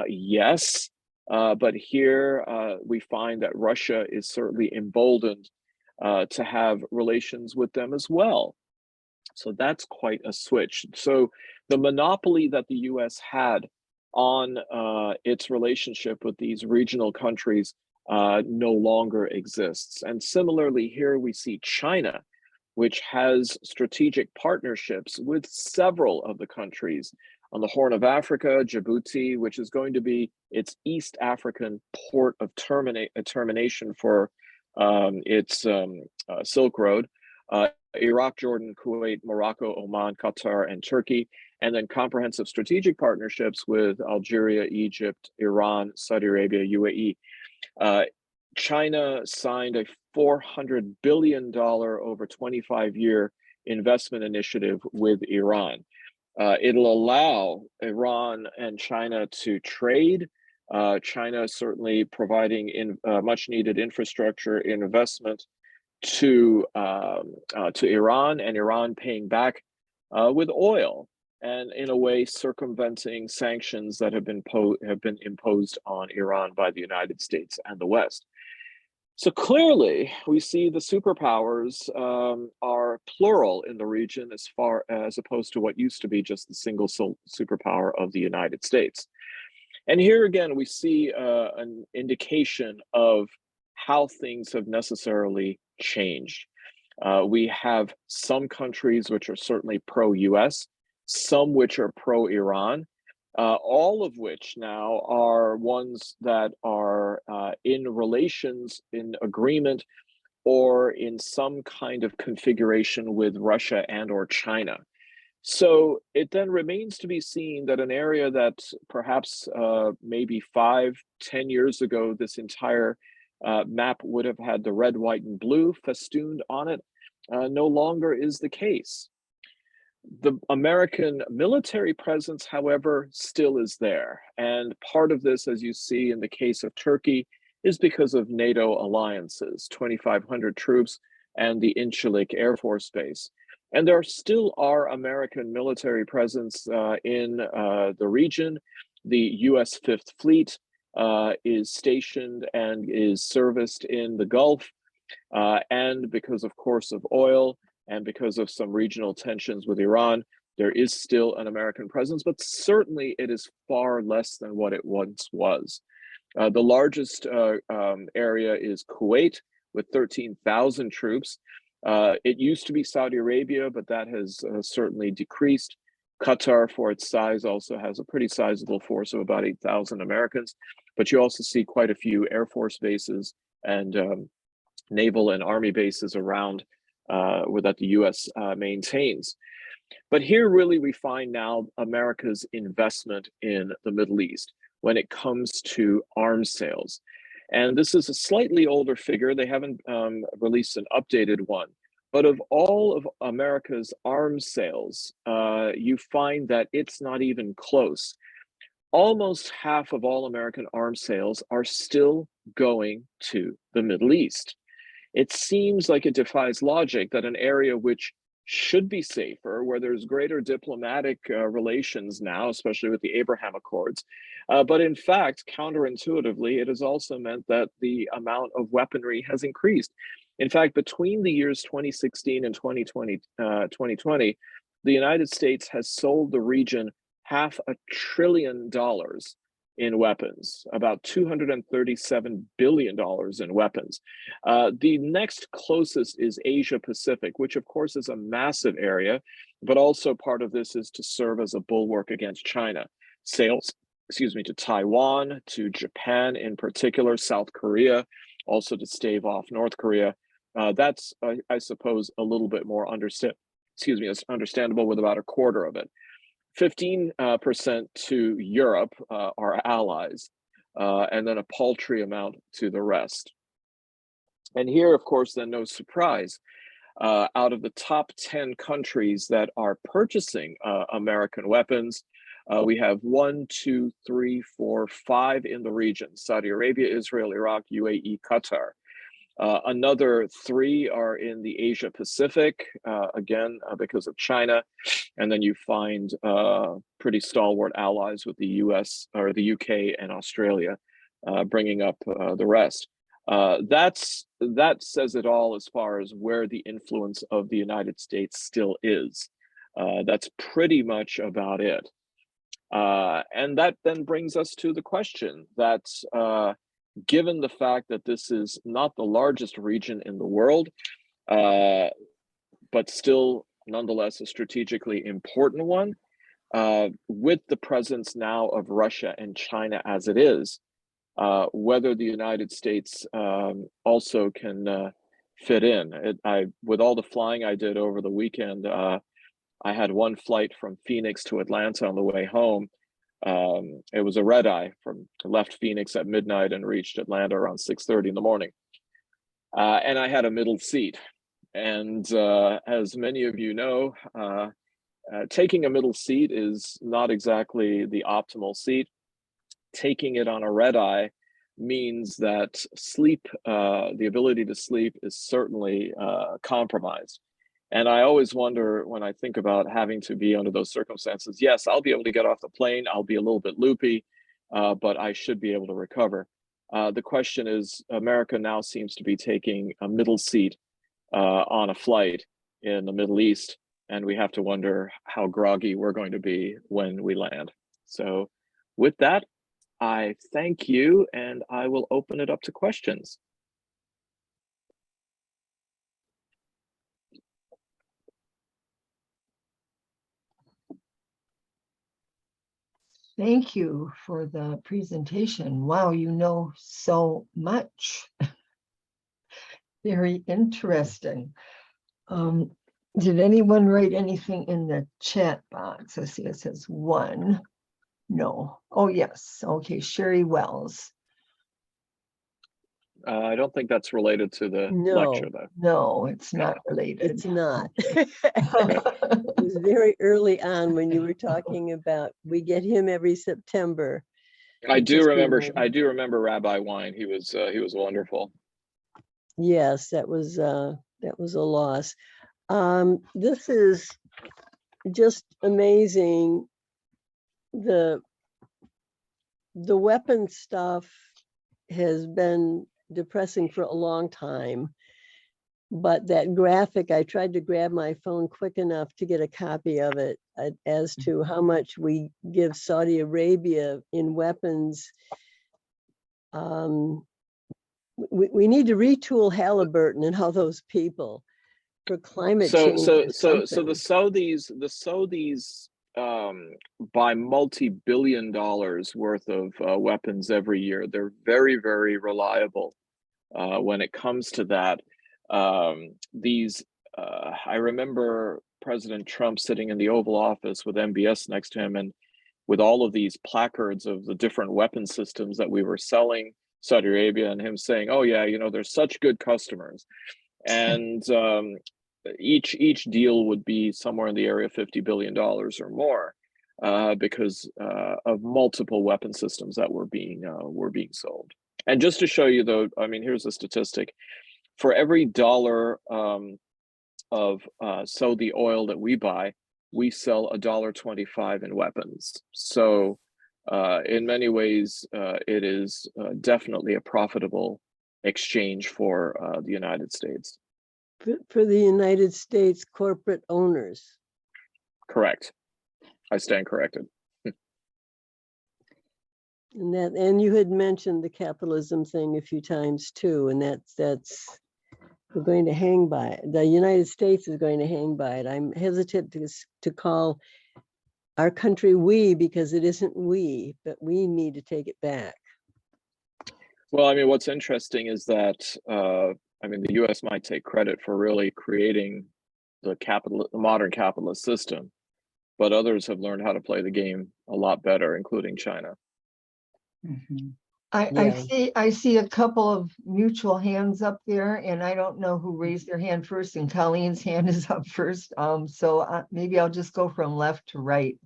Yes, but here we find that Russia is certainly emboldened to have relations with them as well. So that's quite a switch. So the monopoly that the US had on its relationship with these regional countries no longer exists. And similarly, here we see China, which has strategic partnerships with several of the countries on the Horn of Africa, Djibouti, which is going to be its East African port of termination for its Silk Road, Iraq, Jordan, Kuwait, Morocco, Oman, Qatar, and Turkey, and then comprehensive strategic partnerships with Algeria, Egypt, Iran, Saudi Arabia, UAE. China signed a $400 billion over 25-year investment initiative with Iran. It'll allow Iran and China to trade. China certainly providing much needed infrastructure investment to Iran, and Iran paying back with oil, and in a way circumventing sanctions that have been imposed on Iran by the United States and the West. So clearly, we see the superpowers are plural in the region as opposed to what used to be just the single superpower of the United States. And here again, we see an indication of how things have necessarily changed. We have some countries which are certainly pro-US, some which are pro-Iran, all of which now are ones that are in relations, in agreement, or in some kind of configuration with Russia and or China. So it then remains to be seen that an area that perhaps maybe 5-10 years ago, this entire map would have had the red, white, and blue festooned on it, no longer is the case. The American military presence, however, still is there. And part of this, as you see in the case of Turkey, is because of NATO alliances, 2,500 troops and the Incirlik Air Force Base. And there still are American military presence in the region. The US Fifth Fleet is stationed and is serviced in the Gulf. And because, of course, of oil, and because of some regional tensions with Iran, there is still an American presence, but certainly it is far less than what it once was. The largest area is Kuwait with 13,000 troops. It used to be Saudi Arabia, but that has certainly decreased. Qatar, for its size, also has a pretty sizable force of about 8,000 Americans, but you also see quite a few Air Force bases and naval and army bases around that the US maintains. But here really we find now America's investment in the Middle East when it comes to arms sales. And this is a slightly older figure. They haven't released an updated one. But of all of America's arms sales, you find that it's not even close. Almost half of all American arms sales are still going to the Middle East. It seems like it defies logic that an area which should be safer, where there's greater diplomatic relations now, especially with the Abraham Accords, but in fact, counterintuitively, it has also meant that the amount of weaponry has increased. In fact, between the years 2016 and 2020, the United States has sold the region $500 billion in weapons, about $237 billion in weapons. The next closest is Asia Pacific, which of course is a massive area, but also part of this is to serve as a bulwark against China. Sales, to Taiwan, to Japan in particular, South Korea, also to stave off North Korea. That's, I suppose, a little bit more it's understandable with about a quarter of it. 15% to Europe, our allies, and then a paltry amount to the rest. And here, of course, then no surprise, out of the top 10 countries that are purchasing American weapons, we have 1, 2, 3, 4, 5 in the region: Saudi Arabia, Israel, Iraq, UAE, Qatar. Another 3 are in the Asia Pacific, again, because of China. And then you find pretty stalwart allies with the US or the UK and Australia, bringing up the rest. That says it all as far as where the influence of the United States still is. That's pretty much about it. And that then brings us to the question that given the fact that this is not the largest region in the world, but still nonetheless a strategically important one, with the presence now of Russia and China as it is, whether the United States also can fit in. With all the flying I did over the weekend, I had one flight from Phoenix to Atlanta on the way home. It was a red eye left Phoenix at midnight and reached Atlanta around 6:30 in the morning. And I had a middle seat. And as many of you know, taking a middle seat is not exactly the optimal seat. Taking it on a red eye means that sleep, the ability to sleep, is certainly compromised. And I always wonder when I think about having to be under those circumstances, yes, I'll be able to get off the plane. I'll be a little bit loopy, but I should be able to recover. The question is, America now seems to be taking a middle seat on a flight in the Middle East, and we have to wonder how groggy we're going to be when we land. So with that, I thank you, and I will open it up to questions. Thank you for the presentation. Wow, you know so much. Very interesting. Did anyone write anything in the chat box? I see it says 1. No. Oh, yes. Okay, Sherry Wells. I don't think that's related to the lecture, though. No, it's not related. It's not. It was very early on when you were talking about, we get him every September. I do remember Rabbi Wine. He was wonderful. Yes, that was a loss. This is just amazing. The weapon stuff has been depressing for a long time, but that graphic, I tried to grab my phone quick enough to get a copy of it as to how much we give Saudi Arabia in weapons. We need to retool Halliburton and all those people for climate change. So the Saudis buy multi-billion dollars worth of weapons every year. They're very, very reliable when it comes to that. I remember President Trump sitting in the Oval Office with MBS next to him, and with all of these placards of the different weapon systems that we were selling Saudi Arabia, and him saying, "Oh yeah, you know, they're such good customers," and each deal would be somewhere in the area of $50 billion or more, because of multiple weapon systems that were being sold. And just to show you, though, I mean, here's a statistic: for every dollar of Saudi oil that we buy, we sell $1.25 in weapons. So in many ways, it is definitely a profitable exchange for the United States. For the United States corporate owners. Correct. I stand corrected. And you had mentioned the capitalism thing a few times too, and that's we're going to hang by it. The United States is going to hang by it. I'm hesitant to call our country we, because it isn't we, but we need to take it back. Well, I mean, what's interesting is that I mean, the U.S. might take credit for really creating the modern capitalist system, but others have learned how to play the game a lot better, including China. Mhm. I see a couple of mutual hands up there, and I don't know who raised their hand first, and Colleen's hand is up first. So maybe I'll just go from left to right.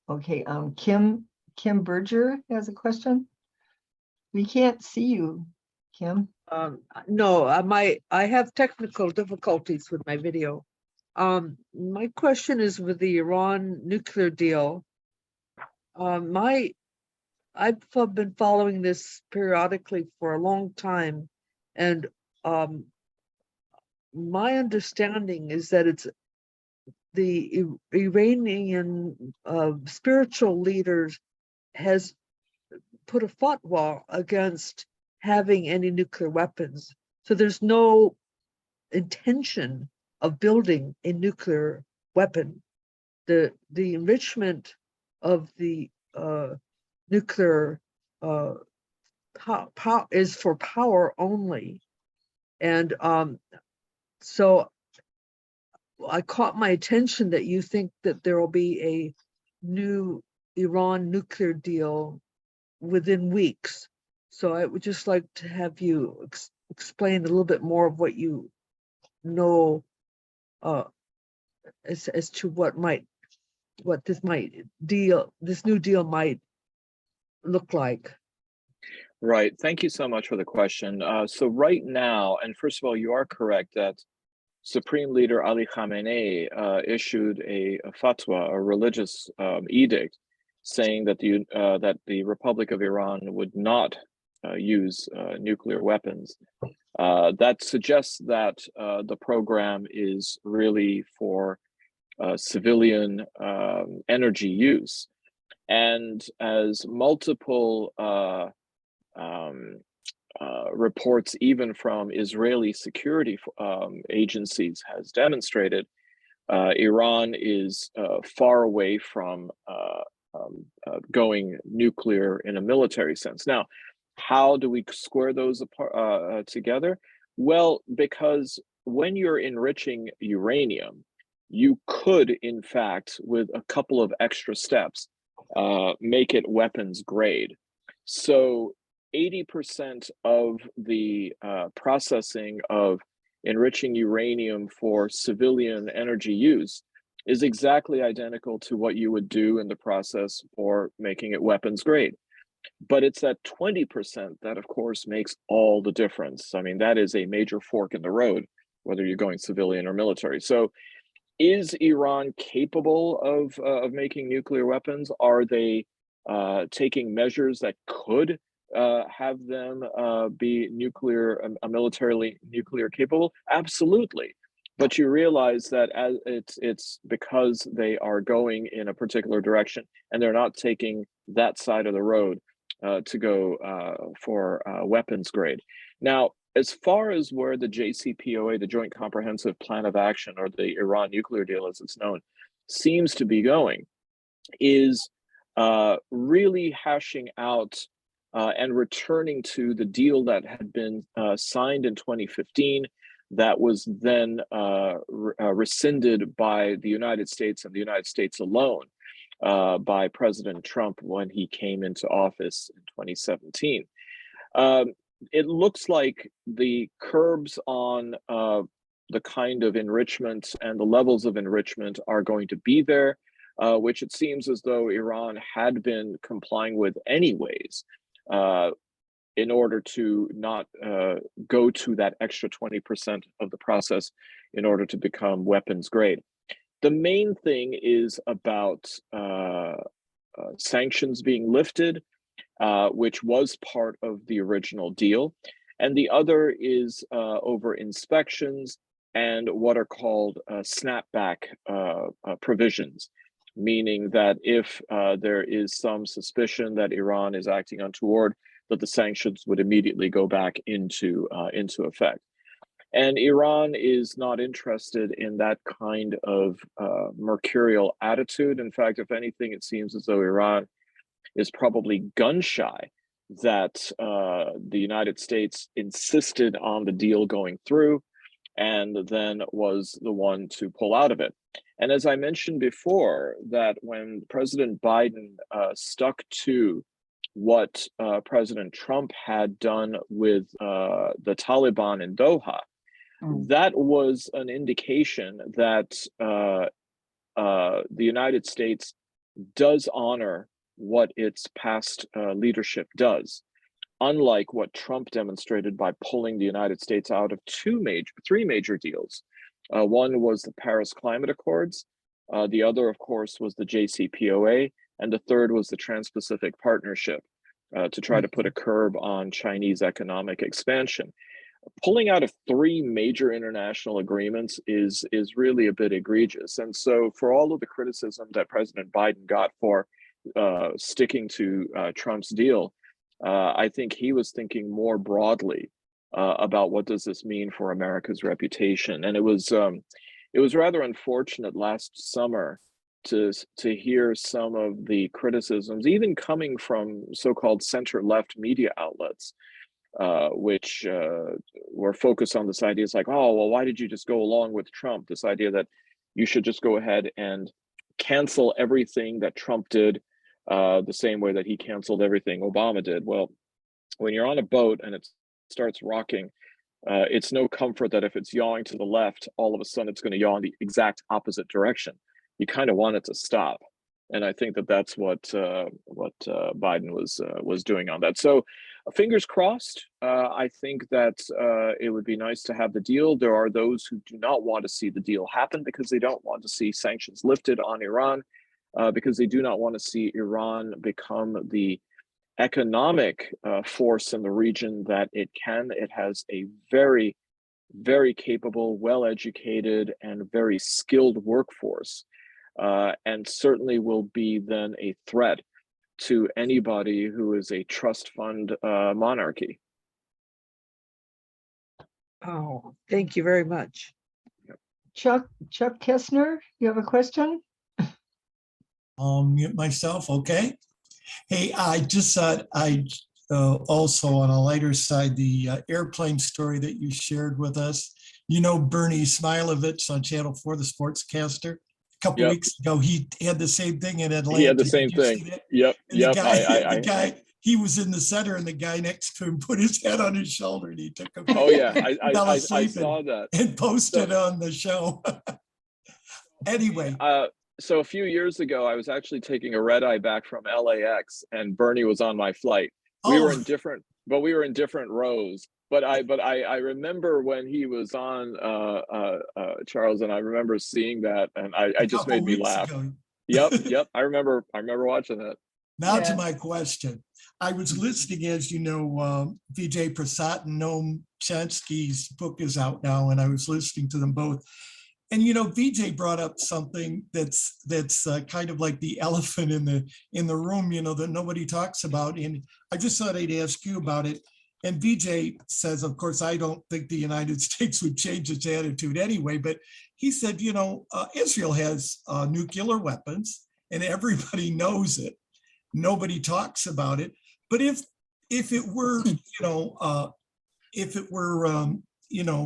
Okay, Kim Berger has a question. We can't see you, Kim. No, I have technical difficulties with my video. My question is with the Iran nuclear deal. I've been following this periodically for a long time, and my understanding is that it's the Iranian spiritual leaders has put a fatwa against having any nuclear weapons. So there's no intention of building a nuclear weapon. The enrichment of the nuclear is for power only. And so I caught my attention that you think that there will be a new Iran nuclear deal within weeks. So I would just like to have you explain a little bit more of what you know as to this new deal might look like. Right. Thank you so much for the question. So right now, and first of all, you are correct that Supreme Leader Ali Khamenei issued a fatwa, a religious edict, saying that the Republic of Iran would not use nuclear weapons. That suggests that the program is really for civilian energy use. And as multiple reports, even from Israeli security agencies, has demonstrated, Iran is far away from going nuclear in a military sense. Now, how do we square those together? Well, because when you're enriching uranium, you could, in fact, with a couple of extra steps, make it weapons grade. So 80% of the processing of enriching uranium for civilian energy use is exactly identical to what you would do in the process for making it weapons grade. But it's that 20% that, of course, makes all the difference. I mean, that is a major fork in the road, whether you're going civilian or military. So is Iran capable of making nuclear weapons? Are they taking measures that could have them be militarily nuclear capable? Absolutely. But you realize that as it's because they are going in a particular direction and they're not taking that side of the road to go for weapons grade. Now, as far as where the JCPOA, the Joint Comprehensive Plan of Action, or the Iran nuclear deal as it's known, seems to be going, is really hashing out and returning to the deal that had been signed in 2015, that was then rescinded by the United States and the United States alone by President Trump when he came into office in 2017. It looks like the curbs on the kind of enrichment and the levels of enrichment are going to be there, which it seems as though Iran had been complying with anyways, in order to not go to that extra 20% of the process in order to become weapons grade. The main thing is about sanctions being lifted, which was part of the original deal. And the other is over inspections and what are called snapback provisions, meaning that if there is some suspicion that Iran is acting untoward, that the sanctions would immediately go back into effect. And Iran is not interested in that kind of mercurial attitude. In fact, if anything, it seems as though Iran is probably gun shy that the United States insisted on the deal going through, and then was the one to pull out of it. And as I mentioned before, that when President Biden stuck to what President Trump had done with the Taliban in Doha, that was an indication that the United States does honor what its past leadership does, unlike what Trump demonstrated by pulling the United States out of three major deals. One was the Paris Climate Accords. The other, of course, was the JCPOA. And the third was the Trans-Pacific Partnership to try to put a curb on Chinese economic expansion. Pulling out of three major international agreements is really a bit egregious. And so for all of the criticism that President Biden got for sticking to Trump's deal, I think he was thinking more broadly about what does this mean for America's reputation. And it was rather unfortunate last summer to hear some of the criticisms, even coming from so-called center-left media outlets, which were focused on this idea. It's like, oh, well, why did you just go along with Trump? This idea that you should just go ahead and cancel everything that Trump did, the same way that he canceled everything Obama did. Well, when you're on a boat and it starts rocking, it's no comfort that if it's yawing to the left, all of a sudden it's going to yaw in the exact opposite direction. You kind of want it to stop. And I think that that's what Biden was doing on that. So fingers crossed. I think that it would be nice to have the deal. There are those who do not want to see the deal happen because they don't want to see sanctions lifted on Iran, because they do not want to see Iran become the economic force in the region that it can. It has a very, very capable, well-educated, and very skilled workforce, and certainly will be then a threat to anybody who is a trust fund monarchy. Oh, thank you very much. Chuck Kessner, you have a question? Mute myself, okay. Hey, I just thought I'd also on a lighter side, the airplane story that you shared with us. You know, Bernie Smilovich on Channel 4, the sportscaster, a couple weeks ago, he had the same thing in Atlanta. He had the same thing. Yep. And the guy, he was in the center and the guy next to him put his head on his shoulder and he took a picture. Oh yeah, I asleep saw that. and posted on the show. Anyway. So a few years ago, I was actually taking a red eye back from LAX, and Bernie was on my flight. We were in different rows. But I remember when he was on, Charles, and I remember seeing that, and I just made me laugh. Yep. I remember watching that. Now to my question. I was listening, as you know, Vijay Prasad and Noam Chomsky's book is out now, and I was listening to them both. And you know, Vijay brought up something that's kind of like the elephant in the room, you know, that nobody talks about. And I just thought I'd ask you about it. And Vijay says, of course, I don't think the United States would change its attitude anyway. But he said, you know, Israel has nuclear weapons, and everybody knows it. Nobody talks about it. But if it were,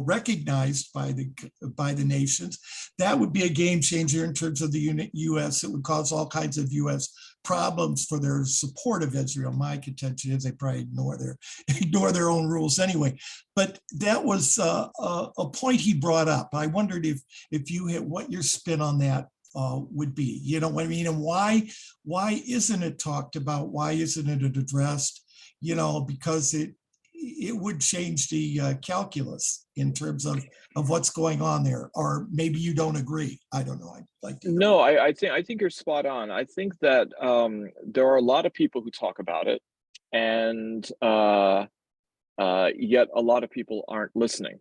recognized by the nations, that would be a game changer in terms of the U.S. It would cause all kinds of U.S. problems for their support of Israel. My contention is they probably ignore their own rules anyway. But that was a point he brought up. I wondered if you had what your spin on that would be. You know what I mean? And why isn't it talked about? Why isn't it addressed? You know, because it would change the calculus in terms of what's going on there. Or maybe you don't agree. I don't know. I'd like to. No, I think you're spot on. I think that there are a lot of people who talk about it, and yet a lot of people aren't listening.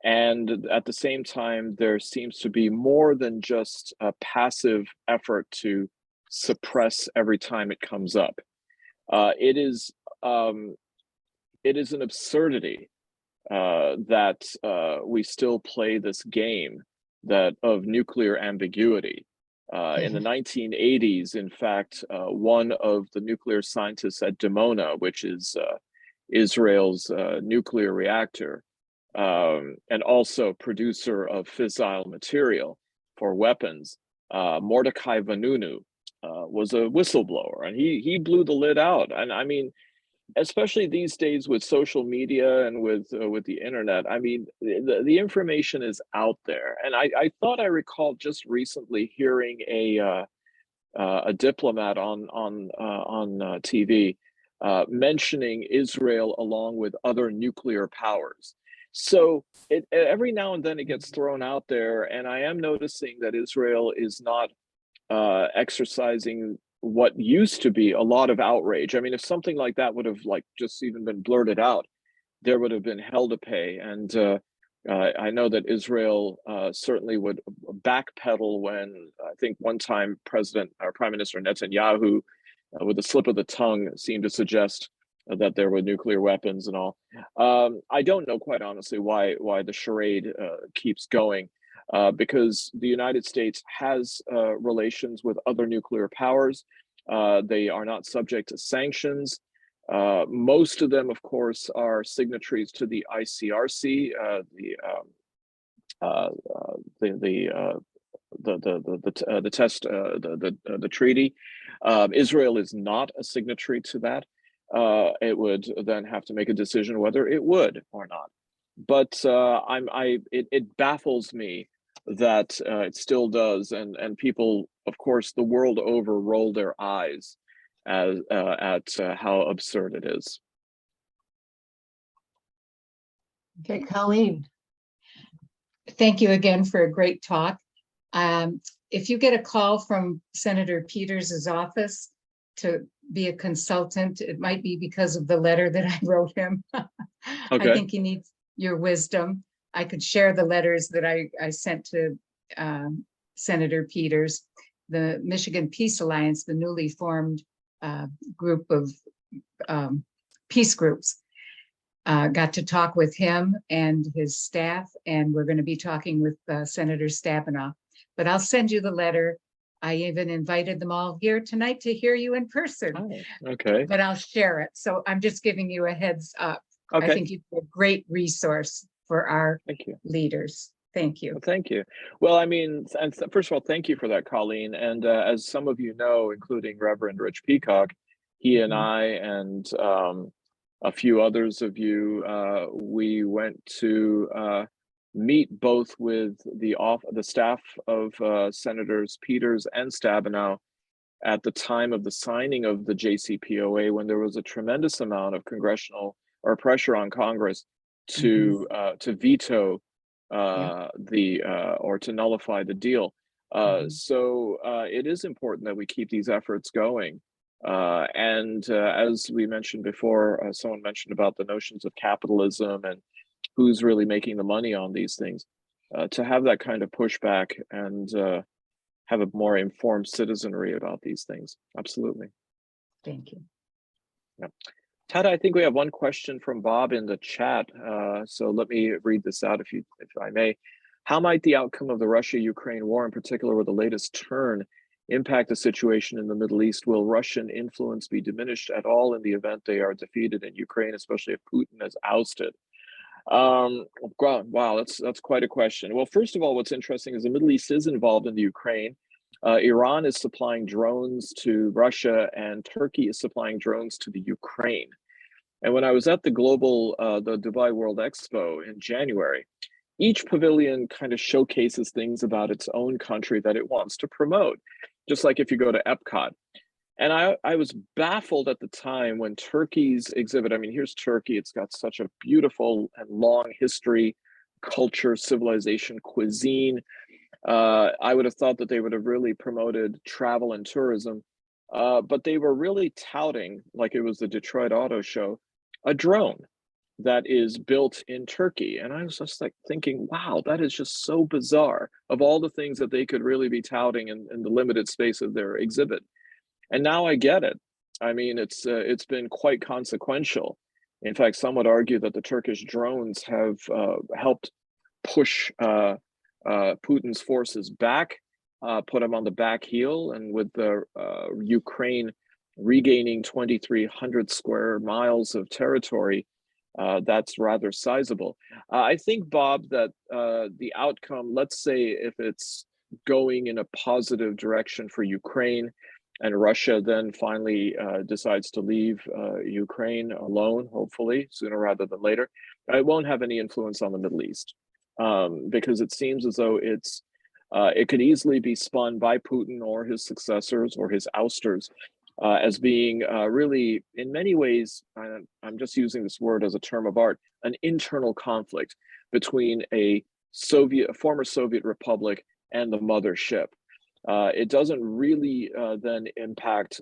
And at the same time, there seems to be more than just a passive effort to suppress every time it comes up. It is an absurdity that we still play this game of nuclear ambiguity, In the 1980s, in fact, one of the nuclear scientists at Dimona, which is Israel's nuclear reactor, and also producer of fissile material for weapons, Mordecai Vanunu, was a whistleblower, and he blew the lid out. And I mean, especially these days with social media and with the internet, I mean, the information is out there. And I thought I recalled just recently hearing a diplomat on TV mentioning Israel along with other nuclear powers. So every now and then it gets thrown out there, and I am noticing that Israel is not exercising what used to be a lot of outrage. I mean, if something like that would have like just even been blurted out, there would have been hell to pay. And I know that Israel certainly would backpedal when I think one time President or Prime Minister Netanyahu, with a slip of the tongue, seemed to suggest that there were nuclear weapons and all. I don't know, quite honestly, why the charade keeps going. Because the United States has relations with other nuclear powers. They are not subject to sanctions. Most of them, of course, are signatories to the ICRC, the treaty. Israel is not a signatory to that. It would then have to make a decision whether it would or not. But it baffles me that it still does, and people, of course, the world over, roll their eyes at how absurd it is. Okay, Colleen. Thank you again for a great talk. If you get a call from Senator Peters's office to be a consultant, it might be because of the letter that I wrote him. Okay. I think he needs your wisdom. I could share the letters that I sent to Senator Peters. The Michigan Peace Alliance, the newly formed group of peace groups, got to talk with him and his staff, and we're going to be talking with Senator Stabenow. But I'll send you the letter. I even invited them all here tonight to hear you in person. Oh, okay. But I'll share it. So I'm just giving you a heads up. Okay. I think you're a great resource for our Thank you. leaders. Thank you. Well, thank you. Well, I mean, and first of all, thank you for that, Colleen. And as some of you know, including Reverend Rich Peacock, he and I and a few others of you, we went to meet both with the staff of Senators Peters and Stabenow at the time of the signing of the JCPOA, when there was a tremendous amount of congressional or pressure on Congress to veto or to nullify the deal. So it is important that we keep these efforts going. And as we mentioned before, someone mentioned about the notions of capitalism and who's really making the money on these things. To have that kind of pushback and have a more informed citizenry about these things. Absolutely. Thank you. Yeah. Ted, I think we have one question from Bob in the chat. So let me read this out if I may. How might the outcome of the Russia-Ukraine war, in particular with the latest turn, impact the situation in the Middle East? Will Russian influence be diminished at all in the event they are defeated in Ukraine, especially if Putin is ousted? Wow, that's quite a question. Well, first of all, what's interesting is the Middle East is involved in the Ukraine. Iran is supplying drones to Russia, and Turkey is supplying drones to the Ukraine. And when I was at the Dubai World Expo in January, each pavilion kind of showcases things about its own country that it wants to promote, just like if you go to Epcot. And I was baffled at the time when Turkey's exhibit, I mean, here's Turkey. It's got such a beautiful and long history, culture, civilization, cuisine. I would have thought that they would have really promoted travel and tourism, but they were really touting, like it was the Detroit Auto Show, a drone that is built in Turkey. And I was just like thinking, wow, that is just so bizarre, of all the things that they could really be touting in the limited space of their exhibit. And now I get it. I mean, it's been quite consequential. In fact, some would argue that the Turkish drones have helped push Putin's forces back put them on the back heel, and with the Ukraine regaining 2,300 square miles of territory, that's rather sizable. I think, Bob, that the outcome, let's say if it's going in a positive direction for Ukraine, and Russia then finally decides to leave Ukraine alone, hopefully sooner rather than later, it won't have any influence on the Middle East, because it seems as though it could easily be spun by Putin or his successors or his ousters as being really, in many ways, I'm just using this word as a term of art, an internal conflict between a former Soviet republic and the mothership. It doesn't really then impact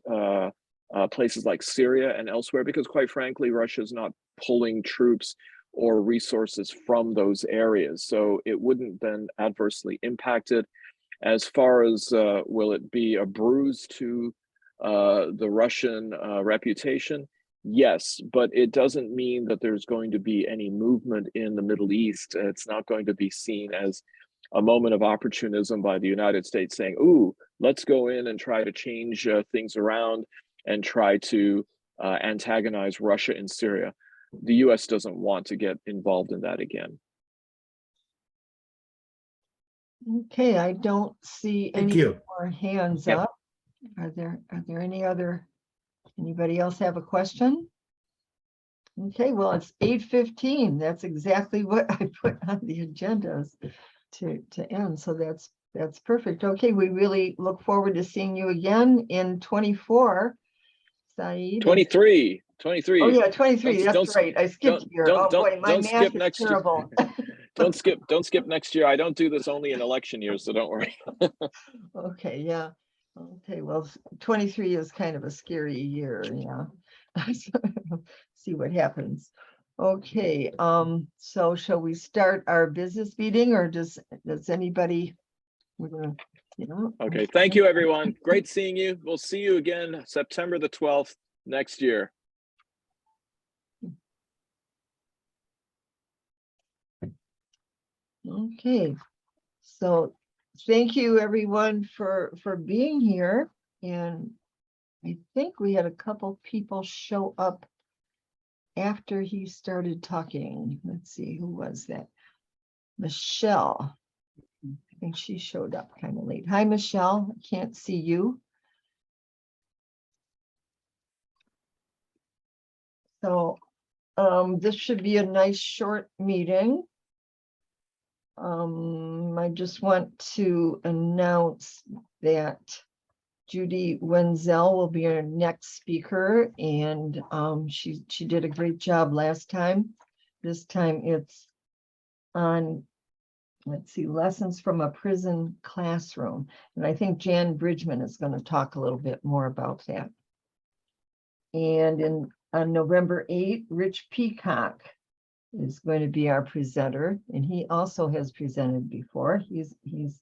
places like Syria and elsewhere, because quite frankly, Russia is not pulling troops or resources from those areas. So it wouldn't then adversely impact it. As far as will it be a bruise to the Russian reputation? Yes, but it doesn't mean that there's going to be any movement in the Middle East. It's not going to be seen as a moment of opportunism by the United States saying, ooh, let's go in and try to change things around and try to antagonize Russia in Syria. The US doesn't want to get involved in that again. Okay, I don't see Thank any you. more hands Yep. up. Are there anybody else have a question? Okay, well, it's 8:15. That's exactly what I put on the agendas to end. So that's perfect. Okay, we really look forward to seeing you again in 24. Saeed. 23. Oh yeah, 23. Don't- That's right. I skipped a year. Oh boy, my don't math skip is next year. terrible. Don't skip next year. I don't do this only in election years, so don't worry. Okay, yeah. Okay, well, 23 is kind of a scary year, yeah. See what happens. Okay, so shall we start our business meeting, or does anybody? We're gonna, Okay, thank you, everyone. Great seeing you. We'll see you again September the 12th next year. Okay, so thank you everyone for being here, and I think we had a couple people show up after he started talking. Let's see, who was that? Michelle. I think she showed up kind of late. Hi, Michelle. I can't see you. So this should be a nice short meeting. I just want to announce that Judy Wenzel will be our next speaker, and she did a great job last time. This time it's on, let's see, lessons from a prison classroom. And I think Jan Bridgman is going to talk a little bit more about that. And on November 8th, Rich Peacock is going to be our presenter, and he also has presented before. He's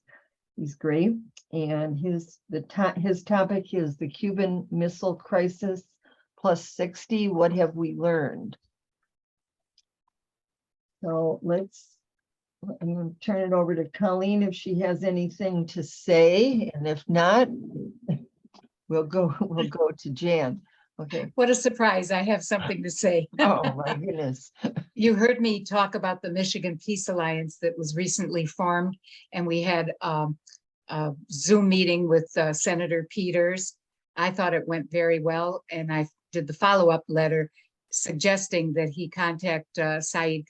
great, and his topic is the Cuban Missile Crisis plus 60. What have we learned? So I'm going to turn it over to Colleen if she has anything to say, and if not, we'll go to Jan. Okay. What a surprise. I have something to say. Oh my goodness. You heard me talk about the Michigan Peace Alliance that was recently formed, and we had a Zoom meeting with Senator Peters. I thought it went very well, and I did the follow-up letter suggesting that he contact Saeed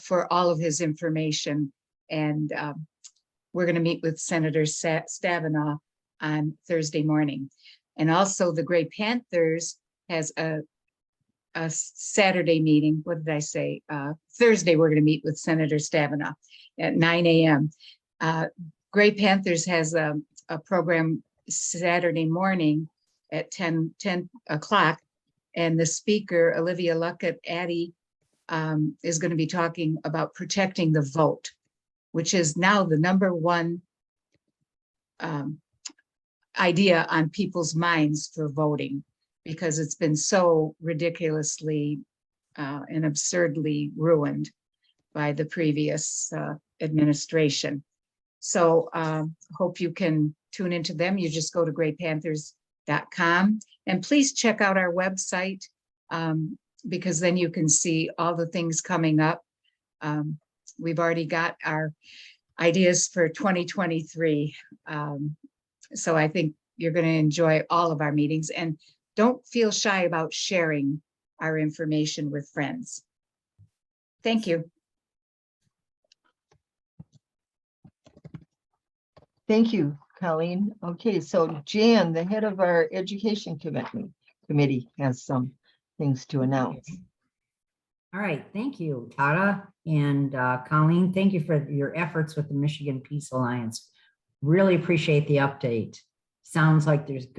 for all of his information. And we're going to meet with Senator Stabenow on Thursday morning. And also the Gray Panthers has a Saturday meeting. What did I say? Thursday, we're going to meet with Senator Stabenow at 9 a.m. Gray Panthers has a program Saturday morning at 10 o'clock. And the speaker, Olivia Luckett-Addy, is going to be talking about protecting the vote, which is now the #1 idea on people's minds for voting, because it's been so ridiculously and absurdly ruined by the previous administration. So hope you can tune into them. You just go to greatpanthers.com and please check out our website because then you can see all the things coming up. We've already got our ideas for 2023. So I think you're going to enjoy all of our meetings, and don't feel shy about sharing our information with friends. Thank you. Thank you, Colleen. Okay, so Jan, the head of our education committee has some things to announce. All right, thank you, Tara and Colleen. Thank you for your efforts with the Michigan Peace Alliance. Really appreciate the update. Sounds like there's good